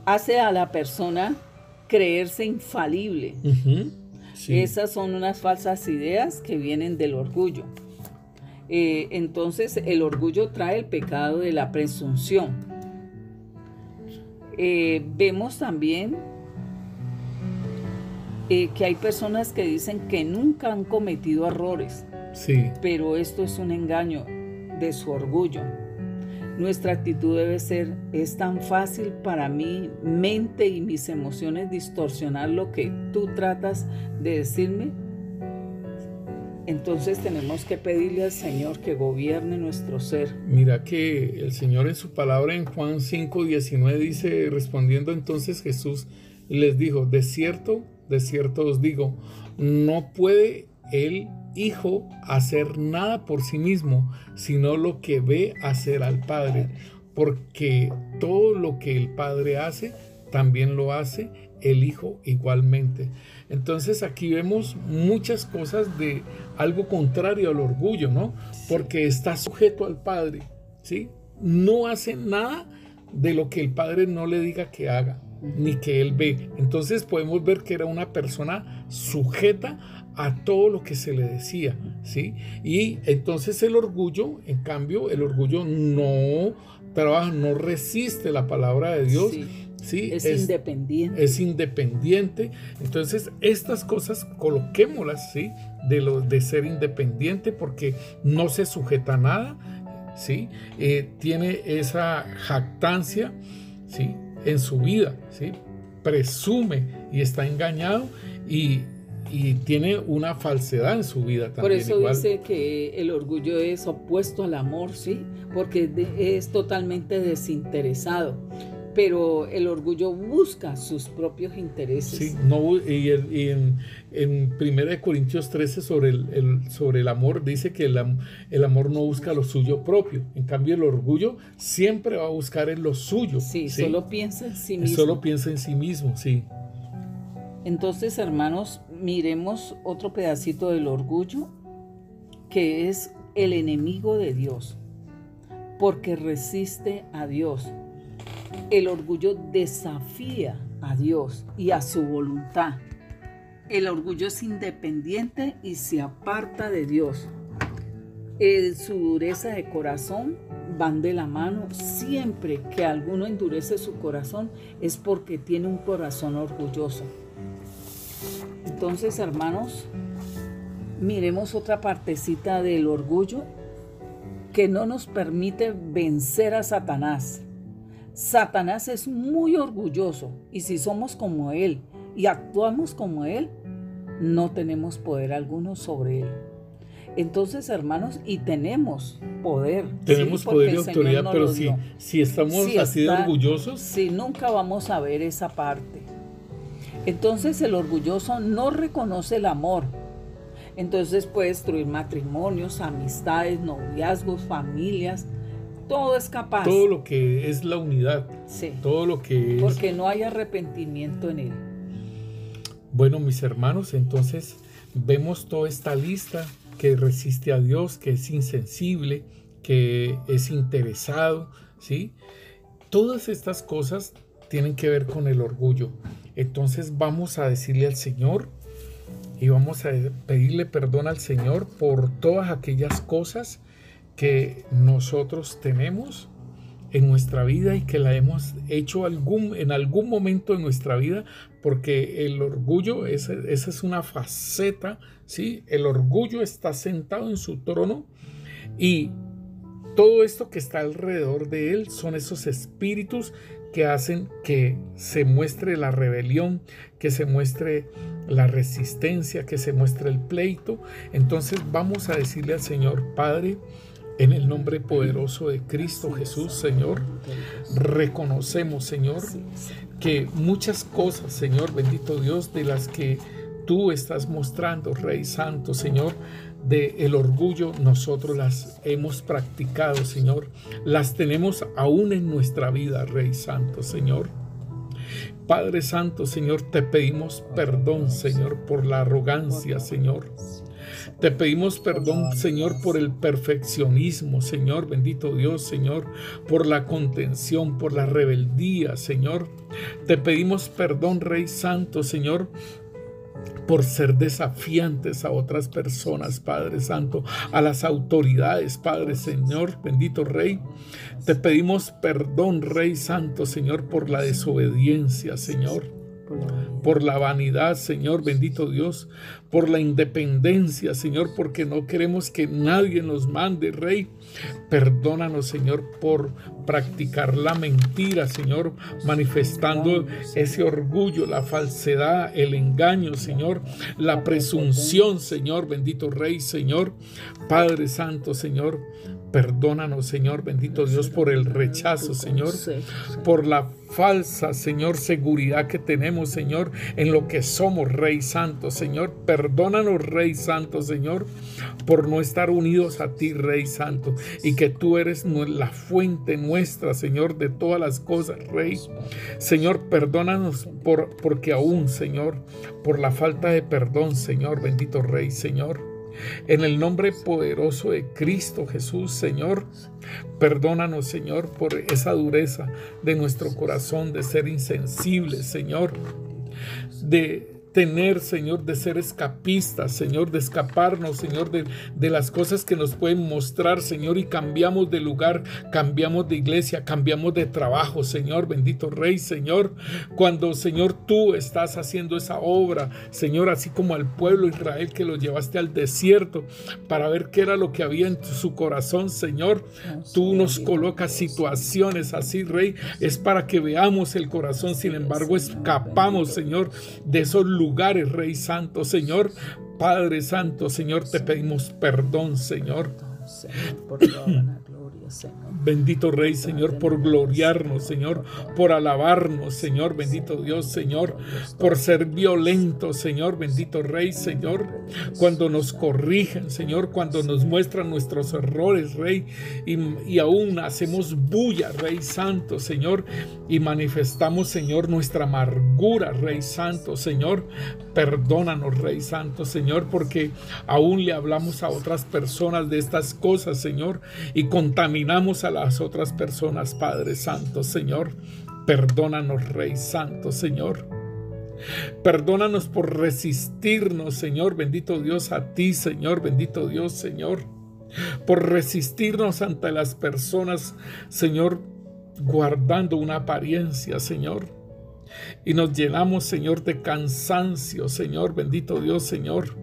hace a la persona creerse infalible. Sí. Esas son unas falsas ideas que vienen del orgullo. Entonces el orgullo trae el pecado de la presunción. Vemos también que hay personas que dicen que nunca han cometido errores, sí, pero esto es un engaño de su orgullo. Nuestra actitud debe ser: es tan fácil para mi mente y mis emociones distorsionar lo que tú tratas de decirme. Entonces tenemos que pedirle al Señor que gobierne nuestro ser. Mira que el Señor en su palabra en Juan 5:19 dice: respondiendo entonces Jesús les dijo, de cierto os digo, no puede el Hijo hacer nada por sí mismo, sino lo que ve hacer al Padre, porque todo lo que el Padre hace, también lo hace el Hijo igualmente. Entonces aquí vemos muchas cosas de algo contrario al orgullo, ¿no? Porque está sujeto al Padre, ¿sí? No hace nada de lo que el Padre no le diga que haga, ni que él ve. Entonces podemos ver que era una persona sujeta a todo lo que se le decía, ¿sí? Y entonces el orgullo, en cambio, el orgullo no trabaja, no resiste la palabra de Dios, sí. ¿sí? Es independiente. Es independiente. Entonces estas cosas coloquémoslas, ¿sí? De ser independiente, porque no se sujeta a nada, ¿sí? Tiene esa jactancia, ¿sí? En su vida, ¿sí? Presume y está engañado y tiene una falsedad en su vida también. Por eso igual. Dice que el orgullo es opuesto al amor, ¿sí? Porque es totalmente desinteresado. Pero el orgullo busca sus propios intereses. Sí, no, y en 1 Corintios 13 sobre el amor dice que el amor no busca lo suyo propio. En cambio, el orgullo siempre va a buscar en lo suyo. Sí, ¿sí? Solo piensa en sí mismo. Solo piensa en sí mismo, sí. Entonces, hermanos, miremos otro pedacito del orgullo, que es el enemigo de Dios, porque resiste a Dios. El orgullo desafía a Dios y a su voluntad. El orgullo es independiente y se aparta de Dios. Su dureza de corazón van de la mano. Siempre que alguno endurece su corazón es porque tiene un corazón orgulloso. Entonces, hermanos, miremos otra partecita del orgullo que no nos permite vencer a Satanás. Satanás es muy orgulloso y si somos como él y actuamos como él, no tenemos poder alguno sobre él. Entonces, hermanos, y tenemos poder. Tenemos poder y autoridad, pero si estamos así de orgullosos. Sí, nunca vamos a ver esa parte. Entonces el orgulloso no reconoce el amor. Entonces puede destruir matrimonios, amistades, noviazgos, familias. todo es capaz. Todo lo que es la unidad. Sí. Todo lo que es... Porque no hay arrepentimiento en él. Bueno, mis hermanos, entonces vemos toda esta lista: que resiste a Dios, que es insensible, que es interesado, ¿sí? Todas estas cosas tienen que ver con el orgullo. Entonces vamos a decirle al Señor y vamos a pedirle perdón al Señor por todas aquellas cosas que nosotros tenemos en nuestra vida y que la hemos hecho en algún momento de nuestra vida, porque el orgullo, esa es una faceta, ¿sí? El orgullo está sentado en su trono y todo esto que está alrededor de él son esos espíritus que hacen que se muestre la rebelión, que se muestre la resistencia, que se muestre el pleito. Entonces vamos a decirle al Señor: Padre, en el nombre poderoso de Cristo Jesús, Señor, reconocemos, Señor, que muchas cosas, Señor, bendito Dios, de las que tú estás mostrando, Rey Santo, Señor, de el orgullo, nosotros las hemos practicado, Señor. Las tenemos aún en nuestra vida, Rey Santo, Señor. Padre Santo, Señor, te pedimos perdón, Señor, por la arrogancia, Señor. Te pedimos perdón, Señor, por el perfeccionismo, Señor, bendito Dios, Señor, por la contención, por la rebeldía, Señor. Te pedimos perdón, Rey Santo, Señor, por ser desafiantes a otras personas, Padre Santo, a las autoridades, Padre, Señor, bendito Rey. Te pedimos perdón, Rey Santo, Señor, por la desobediencia, Señor, por la vanidad, Señor, bendito Dios, por la independencia, Señor, porque no queremos que nadie nos mande, Rey. Perdónanos, Señor, por practicar la mentira, Señor, manifestando ese orgullo, la falsedad, el engaño, Señor, la presunción, Señor, bendito Rey, Señor, Padre Santo, Señor. Perdónanos, Señor, bendito Dios, por el rechazo, Señor, por la falsa, Señor, seguridad que tenemos, Señor, en lo que somos, Rey Santo, Señor. Perdónanos, Rey Santo, Señor, por no estar unidos a ti, Rey Santo, y que tú eres la fuente nuestra, Señor, de todas las cosas, Rey. Señor, perdónanos porque aún, Señor, por la falta de perdón, Señor, bendito Rey, Señor. En el nombre poderoso de Cristo Jesús, Señor, perdónanos, Señor, por esa dureza de nuestro corazón, de ser insensibles, Señor, de tener, Señor, de ser escapistas, Señor, de escaparnos, Señor, de las cosas que nos pueden mostrar, Señor, y cambiamos de lugar, cambiamos de iglesia, cambiamos de trabajo, Señor, bendito Rey, Señor, cuando, Señor, tú estás haciendo esa obra, Señor, así como al pueblo de Israel que lo llevaste al desierto para ver qué era lo que había en su corazón, Señor, tú nos colocas situaciones así, Rey, es para que veamos el corazón. Sin embargo, escapamos, Señor, de esos lugares, Rey Santo, Señor, Padre Santo, Señor, te pedimos perdón, Señor. Bendito Rey, Señor, por gloriarnos, Señor, por alabarnos, Señor, bendito Dios, Señor, por ser violentos, Señor, bendito Rey, Señor, cuando nos corrigen, Señor, cuando nos muestran nuestros errores, Rey, y aún hacemos bulla, Rey Santo, Señor, y manifestamos, Señor, nuestra amargura, Rey Santo, Señor. Perdónanos, Rey Santo, Señor, porque aún le hablamos a otras personas de estas cosas, Señor, y contaminamos a las otras personas, Padre Santo, Señor. Perdónanos, Rey Santo, Señor. Perdónanos por resistirnos, Señor, bendito Dios, a ti, Señor, bendito Dios, Señor, por resistirnos ante las personas, Señor, guardando una apariencia, Señor. Y nos llenamos, Señor, de cansancio, Señor, bendito Dios, Señor.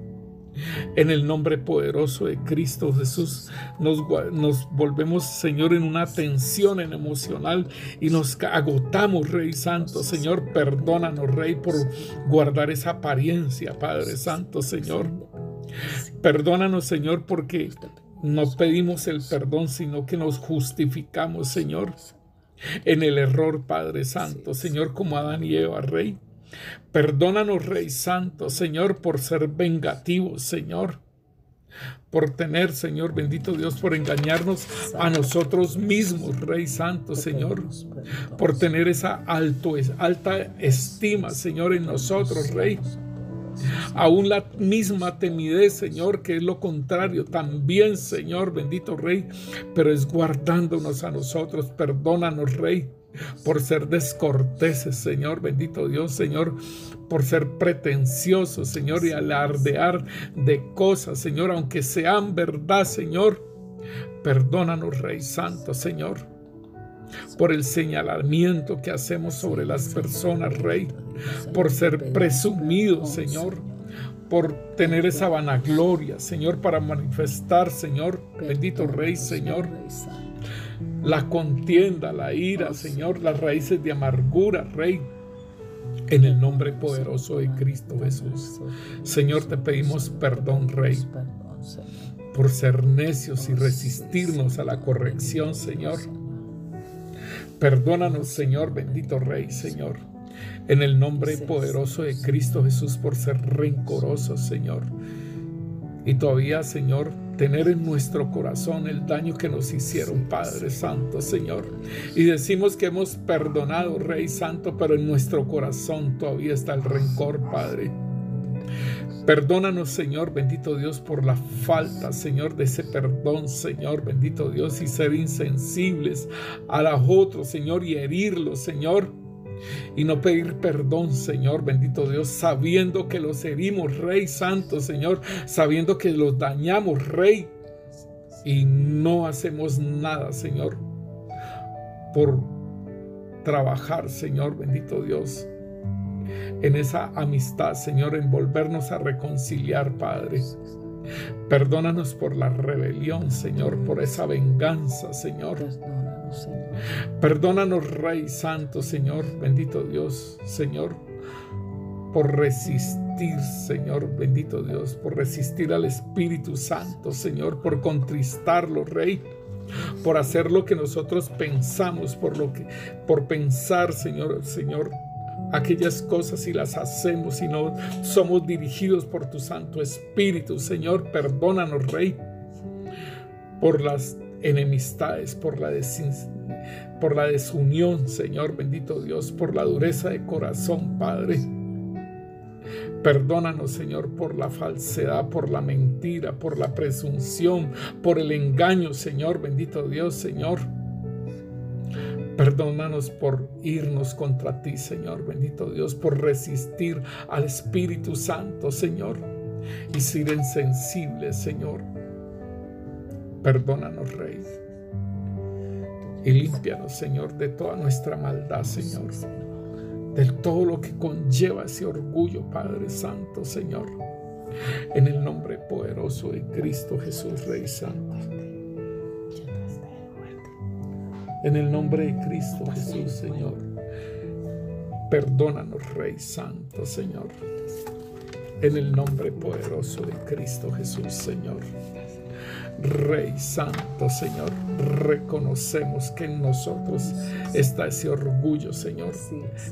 En el nombre poderoso de Cristo Jesús, nos volvemos, Señor, en una tensión emocional y nos agotamos, Rey Santo, Señor. Perdónanos, Rey, por guardar esa apariencia, Padre Santo, Señor. Perdónanos, Señor, porque no pedimos el perdón, sino que nos justificamos, Señor, en el error, Padre Santo, Señor, como Adán y Eva, Rey. Perdónanos, Rey Santo, Señor, por ser vengativos, Señor. por tener, Señor, bendito Dios, por engañarnos a nosotros mismos, Rey Santo, Señor, por tener esa alta estima, Señor, en nosotros, Rey. Aún la misma timidez, Señor, que es lo contrario, también, Señor, bendito Rey, pero es guardándonos a nosotros. Perdónanos, Rey, por ser descorteses, Señor, bendito Dios, Señor, por ser pretenciosos, Señor, y alardear de cosas, Señor, aunque sean verdad, Señor. Perdónanos, Rey Santo, Señor, por el señalamiento que hacemos sobre las personas, Rey, por ser presumidos, Señor, por tener esa vanagloria, Señor, para manifestar, Señor, bendito Rey, Señor, la contienda, la ira, Señor, las raíces de amargura, Rey, en el nombre poderoso de Cristo Jesús. Señor, te pedimos perdón, Rey, por ser necios y resistirnos a la corrección, Señor. Perdónanos, Señor, bendito Rey, Señor, en el nombre poderoso de Cristo Jesús, por ser rencorosos, Señor. Y todavía, Señor, tener en nuestro corazón el daño que nos hicieron, Padre Santo, Señor. Y decimos que hemos perdonado, Rey Santo, pero en nuestro corazón todavía está el rencor, Padre. Perdónanos, Señor, bendito Dios, por la falta, Señor, de ese perdón, Señor, bendito Dios, y ser insensibles a los otros, Señor, y herirlos, Señor, y no pedir perdón, Señor, bendito Dios, sabiendo que los herimos, Rey Santo, Señor, sabiendo que los dañamos, Rey, y no hacemos nada, Señor, por trabajar, Señor, bendito Dios, en esa amistad, Señor, en volvernos a reconciliar, Padre. Perdónanos por la rebelión, Señor, por esa venganza, Señor. Perdónanos, Rey Santo, Señor, bendito Dios, Señor, por resistir, Señor, bendito Dios, por resistir al Espíritu Santo, Señor, por contristarlo, Rey, por hacer lo que nosotros pensamos, por pensar, Señor, aquellas cosas y las hacemos y no somos dirigidos por tu Santo Espíritu, Señor. Perdónanos, Rey, por las enemistades, por la desunión, Señor, bendito Dios, por la dureza de corazón, Padre. Perdónanos, Señor, por la falsedad, por la mentira, por la presunción, por el engaño, Señor, bendito Dios, Señor. Perdónanos por irnos contra ti, Señor, bendito Dios, por resistir al Espíritu Santo, Señor, y ser insensibles, Señor. Perdónanos, Rey, y límpianos, Señor, de toda nuestra maldad, Señor, de todo lo que conlleva ese orgullo, Padre Santo, Señor, en el nombre poderoso de Cristo Jesús, Rey Santo. En el nombre de Cristo Jesús, Señor. Perdónanos, Rey Santo, Señor. En el nombre poderoso de Cristo Jesús, Señor. Rey Santo, Señor, reconocemos que en nosotros está ese orgullo, Señor,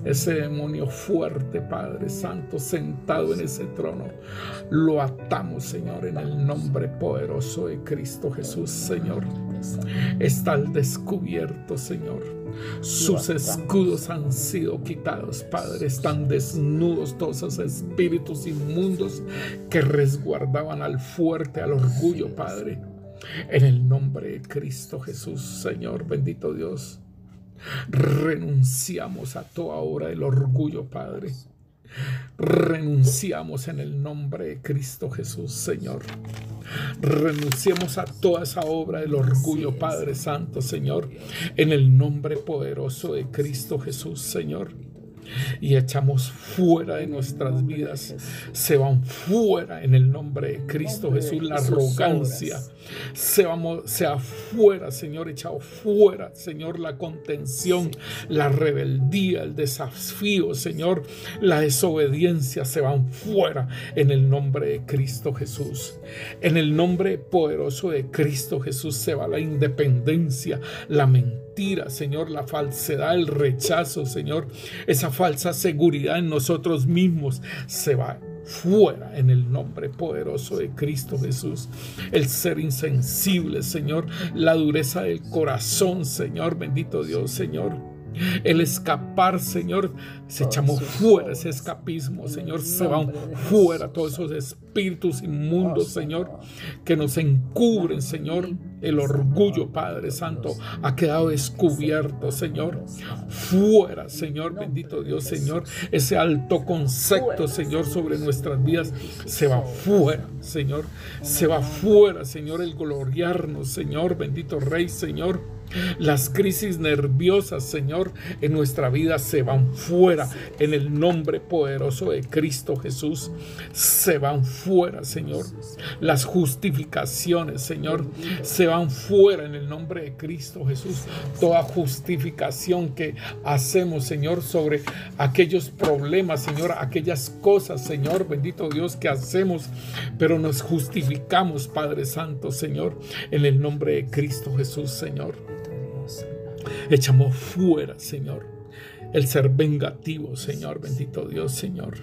ese demonio fuerte, Padre Santo, sentado en ese trono. Lo atamos, Señor, en el nombre poderoso de Cristo Jesús, Señor. Está al descubierto, Señor. Sus escudos han sido quitados, Padre. Están desnudos todos esos espíritus inmundos que resguardaban al fuerte, al orgullo, Padre. En el nombre de Cristo Jesús, Señor, bendito Dios, renunciamos a toda obra del orgullo, Padre. Renunciamos en el nombre de Cristo Jesús, Señor. Renunciemos a toda esa obra del orgullo, Padre Santo, Señor, en el nombre poderoso de Cristo Jesús, Señor. Y echamos fuera de nuestras vidas, se van fuera en el nombre de Cristo Jesús, la arrogancia, sea fuera, Señor, echado fuera, Señor, la contención, la rebeldía, el desafío, Señor, la desobediencia, se van fuera en el nombre de Cristo Jesús. En el nombre poderoso de Cristo Jesús se va la independencia, la mentira, Señor, la falsedad, el rechazo, Señor, esa falsa seguridad en nosotros mismos se va fuera en el nombre poderoso de Cristo Jesús. El ser insensible, Señor, la dureza del corazón, Señor, bendito Dios, Señor. El escapar, Señor, se echamos fuera ese escapismo, Señor, se van fuera todos esos espíritus inmundos, Señor, que nos encubren, Señor. El orgullo, Padre Santo, ha quedado descubierto, Señor. Fuera, Señor, bendito Dios, Señor. Ese alto concepto, Señor, sobre nuestras vidas se va fuera, Señor. Se va fuera, Señor, el gloriarnos, Señor, bendito Rey, Señor. Las crisis nerviosas, Señor, en nuestra vida se van fuera en el nombre poderoso de Cristo Jesús. Se van fuera, Señor. Las justificaciones, Señor, se van fuera en el nombre de Cristo Jesús. Toda justificación que hacemos, Señor, sobre aquellos problemas, Señor, aquellas cosas, Señor, bendito Dios, que hacemos, pero nos justificamos, Padre Santo, Señor, en el nombre de Cristo Jesús, Señor. Echamos fuera, Señor, el ser vengativo, Señor, bendito Dios, Señor.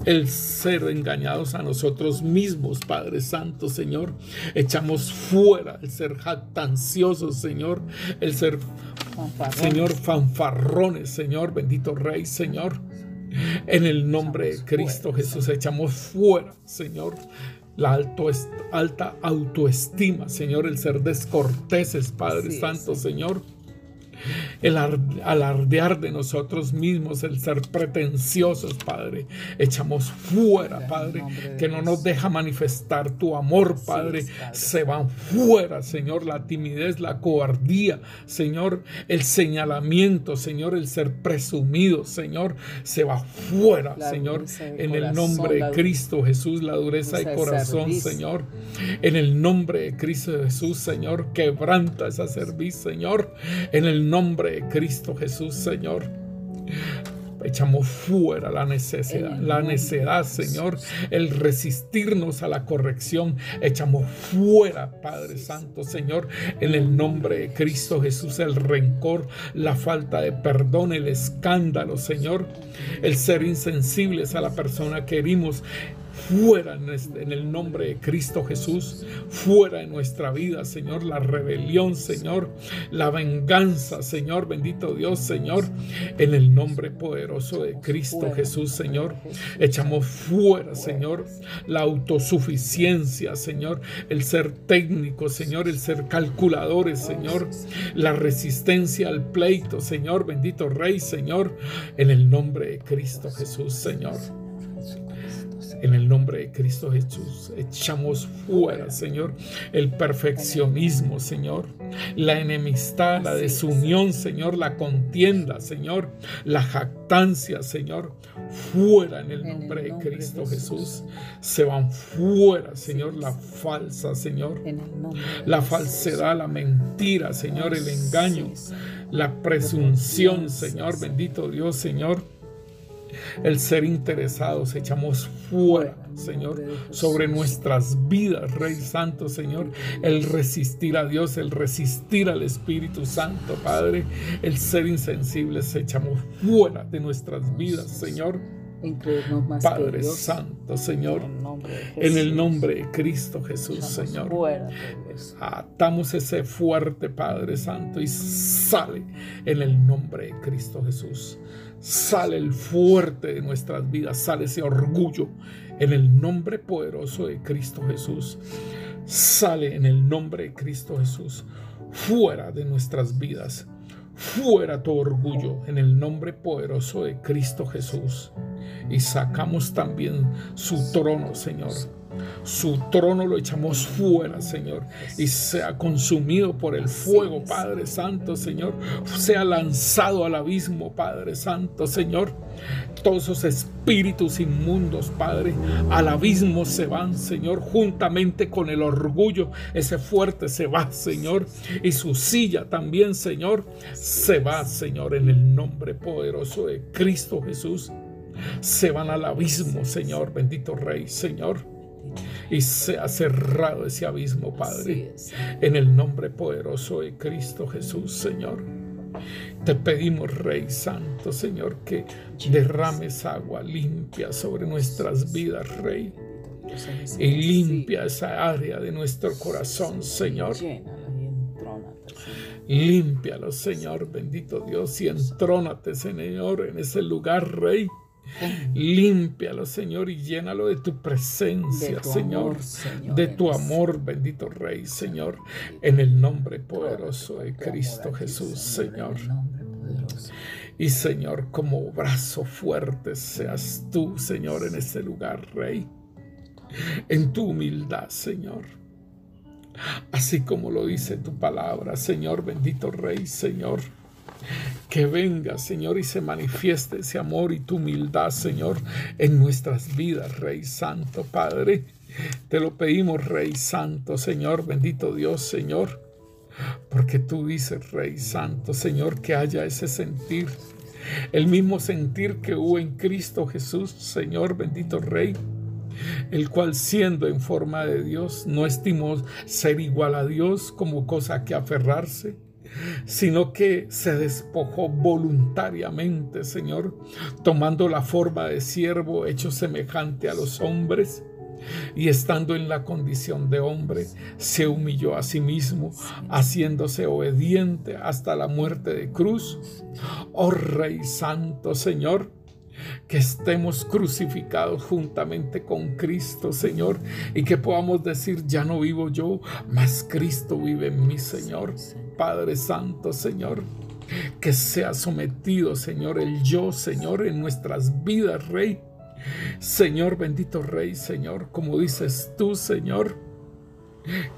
El ser engañados a nosotros mismos, Padre Santo, Señor. Echamos fuera el ser jactanciosos, Señor. El ser, Señor, fanfarrones, Señor, bendito Rey, Señor. En el nombre de Cristo Jesús echamos fuera, Señor, la alta autoestima, Señor, el ser descorteses, Padre Santo, Señor. El alardear de nosotros mismos, el ser pretenciosos, Padre, echamos fuera, Padre, que no nos deja manifestar tu amor, Padre. Se van fuera, Señor, la timidez, la cobardía, Señor, el señalamiento, Señor, el ser presumido, Señor, se va fuera, Señor, en el nombre de Cristo Jesús. La dureza de corazón, Señor, en el nombre de Cristo Jesús, Señor, quebranta esa cerviz, Señor, en el nombre de Cristo Jesús, Señor. Echamos fuera la necedad, Señor, el resistirnos a la corrección. Echamos fuera, Padre Santo, Señor, en el nombre de Cristo Jesús, el rencor, la falta de perdón, el escándalo, Señor, el ser insensibles a la persona que herimos. Fuera en el nombre de Cristo Jesús, fuera en nuestra vida, Señor, la rebelión, Señor, la venganza, Señor, bendito Dios, Señor, en el nombre poderoso de Cristo Jesús, Señor. Echamos fuera, Señor, la autosuficiencia, Señor, el ser técnico, Señor, el ser calculadores, Señor, la resistencia al pleito, Señor, bendito Rey, Señor, en el nombre de Cristo Jesús, Señor. En el nombre de Cristo Jesús, echamos fuera, Señor, el perfeccionismo, Señor, la enemistad, la desunión, Señor, la contienda, Señor, la jactancia, Señor, fuera en el nombre de Cristo Jesús. Se van fuera, Señor, la falsa, Señor, la falsedad, la mentira, Señor, el engaño, la presunción, Señor, bendito Dios, Señor. El ser interesados, echamos fuera, Señor, sobre nuestras vidas, Rey Santo, Señor, el resistir a Dios, el resistir al Espíritu Santo, Padre, el ser insensibles, echamos fuera de nuestras vidas, Señor. Padre Santo, Señor, en el nombre de Cristo Jesús, Señor, atamos ese fuerte, Padre Santo, y sale en el nombre de Cristo Jesús. Sale el fuerte de nuestras vidas, sale ese orgullo en el nombre poderoso de Cristo Jesús. Sale en el nombre de Cristo Jesús, fuera de nuestras vidas. Fuera todo orgullo en el nombre poderoso de Cristo Jesús. Y sacamos también su trono, Señor. Su trono lo echamos fuera, Señor, y sea consumido por el fuego, Padre Santo, Señor. Sea lanzado al abismo, Padre Santo, Señor. Todos esos espíritus inmundos, Padre, al abismo se van, Señor, juntamente con el orgullo. Ese fuerte se va, Señor, y su silla también, Señor, se va, Señor, en el nombre poderoso de Cristo Jesús. Se van al abismo, Señor, bendito Rey, Señor. Y se ha cerrado ese abismo, Padre, en el nombre poderoso de Cristo Jesús, Señor. Te pedimos, Rey Santo, Señor, que derrames agua limpia sobre nuestras vidas, Rey. Y limpia esa área de nuestro corazón, Señor. Límpialo, Señor, bendito Dios, y entrónate, Señor, en ese lugar, Rey. Límpialo, Señor, y llénalo de tu presencia, Señor, de tu amor, bendito Rey, Señor, en el nombre poderoso de Cristo Jesús, Señor. Y, Señor, como brazo fuerte seas tú, Señor, en ese lugar, Rey, en tu humildad, Señor. Así como lo dice tu palabra, Señor, bendito Rey, Señor. Que venga, Señor, y se manifieste ese amor y tu humildad, Señor, en nuestras vidas, Rey Santo, Padre. Te lo pedimos, Rey Santo, Señor, bendito Dios, Señor. Porque tú dices, Rey Santo, Señor, que haya ese sentir, el mismo sentir que hubo en Cristo Jesús, Señor, bendito Rey, el cual, siendo en forma de Dios, no estimó ser igual a Dios como cosa que aferrarse, sino que se despojó voluntariamente, Señor, tomando la forma de siervo, hecho semejante a los hombres, y estando en la condición de hombre, se humilló a sí mismo, haciéndose obediente hasta la muerte de cruz. Oh Rey Santo, Señor, que estemos crucificados juntamente con Cristo, Señor, y que podamos decir, ya no vivo yo, mas Cristo vive en mí, Señor. Padre Santo, Señor, que sea sometido, Señor, el yo, Señor, en nuestras vidas, Rey. Señor, bendito Rey, Señor, como dices tú, Señor,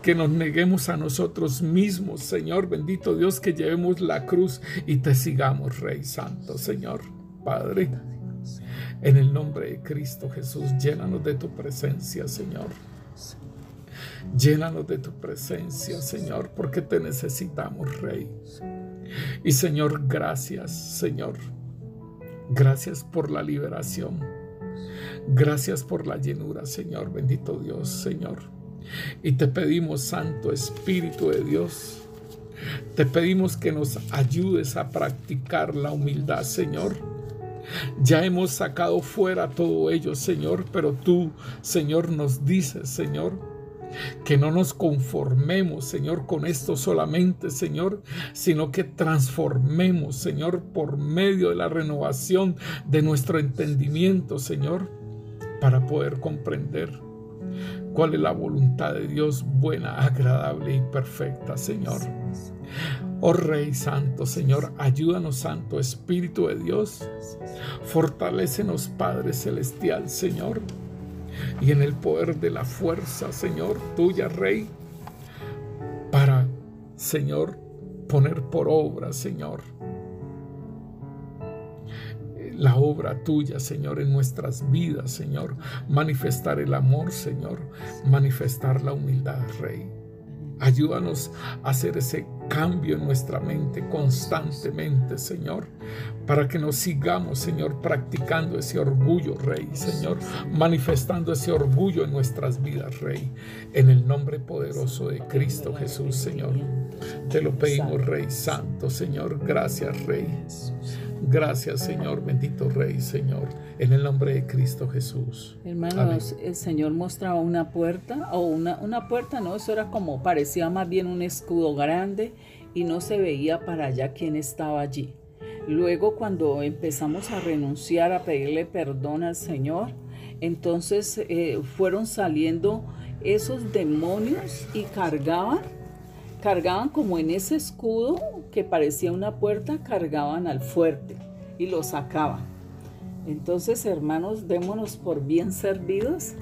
que nos neguemos a nosotros mismos, Señor, bendito Dios, que llevemos la cruz y te sigamos, Rey Santo, Señor, Padre. En el nombre de Cristo Jesús, llénanos de tu presencia, Señor. Llénanos de tu presencia, Señor, porque te necesitamos, Rey. Y, Señor, gracias, Señor. Gracias por la liberación. Gracias por la llenura, Señor, bendito Dios, Señor. Y te pedimos, Santo Espíritu de Dios, te pedimos que nos ayudes a practicar la humildad, Señor. Ya hemos sacado fuera todo ello, Señor, pero tú, Señor, nos dices, Señor, que no nos conformemos, Señor, con esto solamente, Señor, sino que transformemos, Señor, por medio de la renovación de nuestro entendimiento, Señor, para poder comprender cuál es la voluntad de Dios buena, agradable y perfecta, Señor. Oh Rey Santo, Señor, ayúdanos, Santo Espíritu de Dios. Fortalécenos, Padre Celestial, Señor. Y en el poder de la fuerza, Señor, tuya, Rey, para, Señor, poner por obra, Señor, la obra tuya, Señor, en nuestras vidas, Señor. Manifestar el amor, Señor. Manifestar la humildad, Rey. Ayúdanos a hacer ese cambio en nuestra mente constantemente, Señor, para que nos sigamos, Señor, practicando ese orgullo, Rey, Señor, manifestando ese orgullo en nuestras vidas, Rey, en el nombre poderoso de Cristo Jesús, Señor. Te lo pedimos, Rey Santo, Señor. Gracias, Rey. Gracias, Señor, bendito Rey, Señor, en el nombre de Cristo Jesús. Hermanos, Amén. el Señor mostraba una puerta, o una puerta, no, eso era como, parecía más bien un escudo grande y no se veía para allá quién estaba allí. Luego, cuando empezamos a renunciar, a pedirle perdón al Señor, entonces fueron saliendo esos demonios y cargaban como en ese escudo que parecía una puerta, cargaban al fuerte y lo sacaban. Entonces, hermanos, démonos por bien servidos,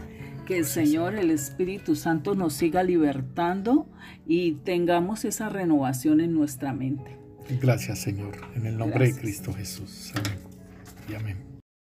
que el Señor, el Espíritu Santo, nos siga libertando y tengamos esa renovación en nuestra mente. Gracias, Señor, en el nombre de Cristo Jesús. Amén y amén.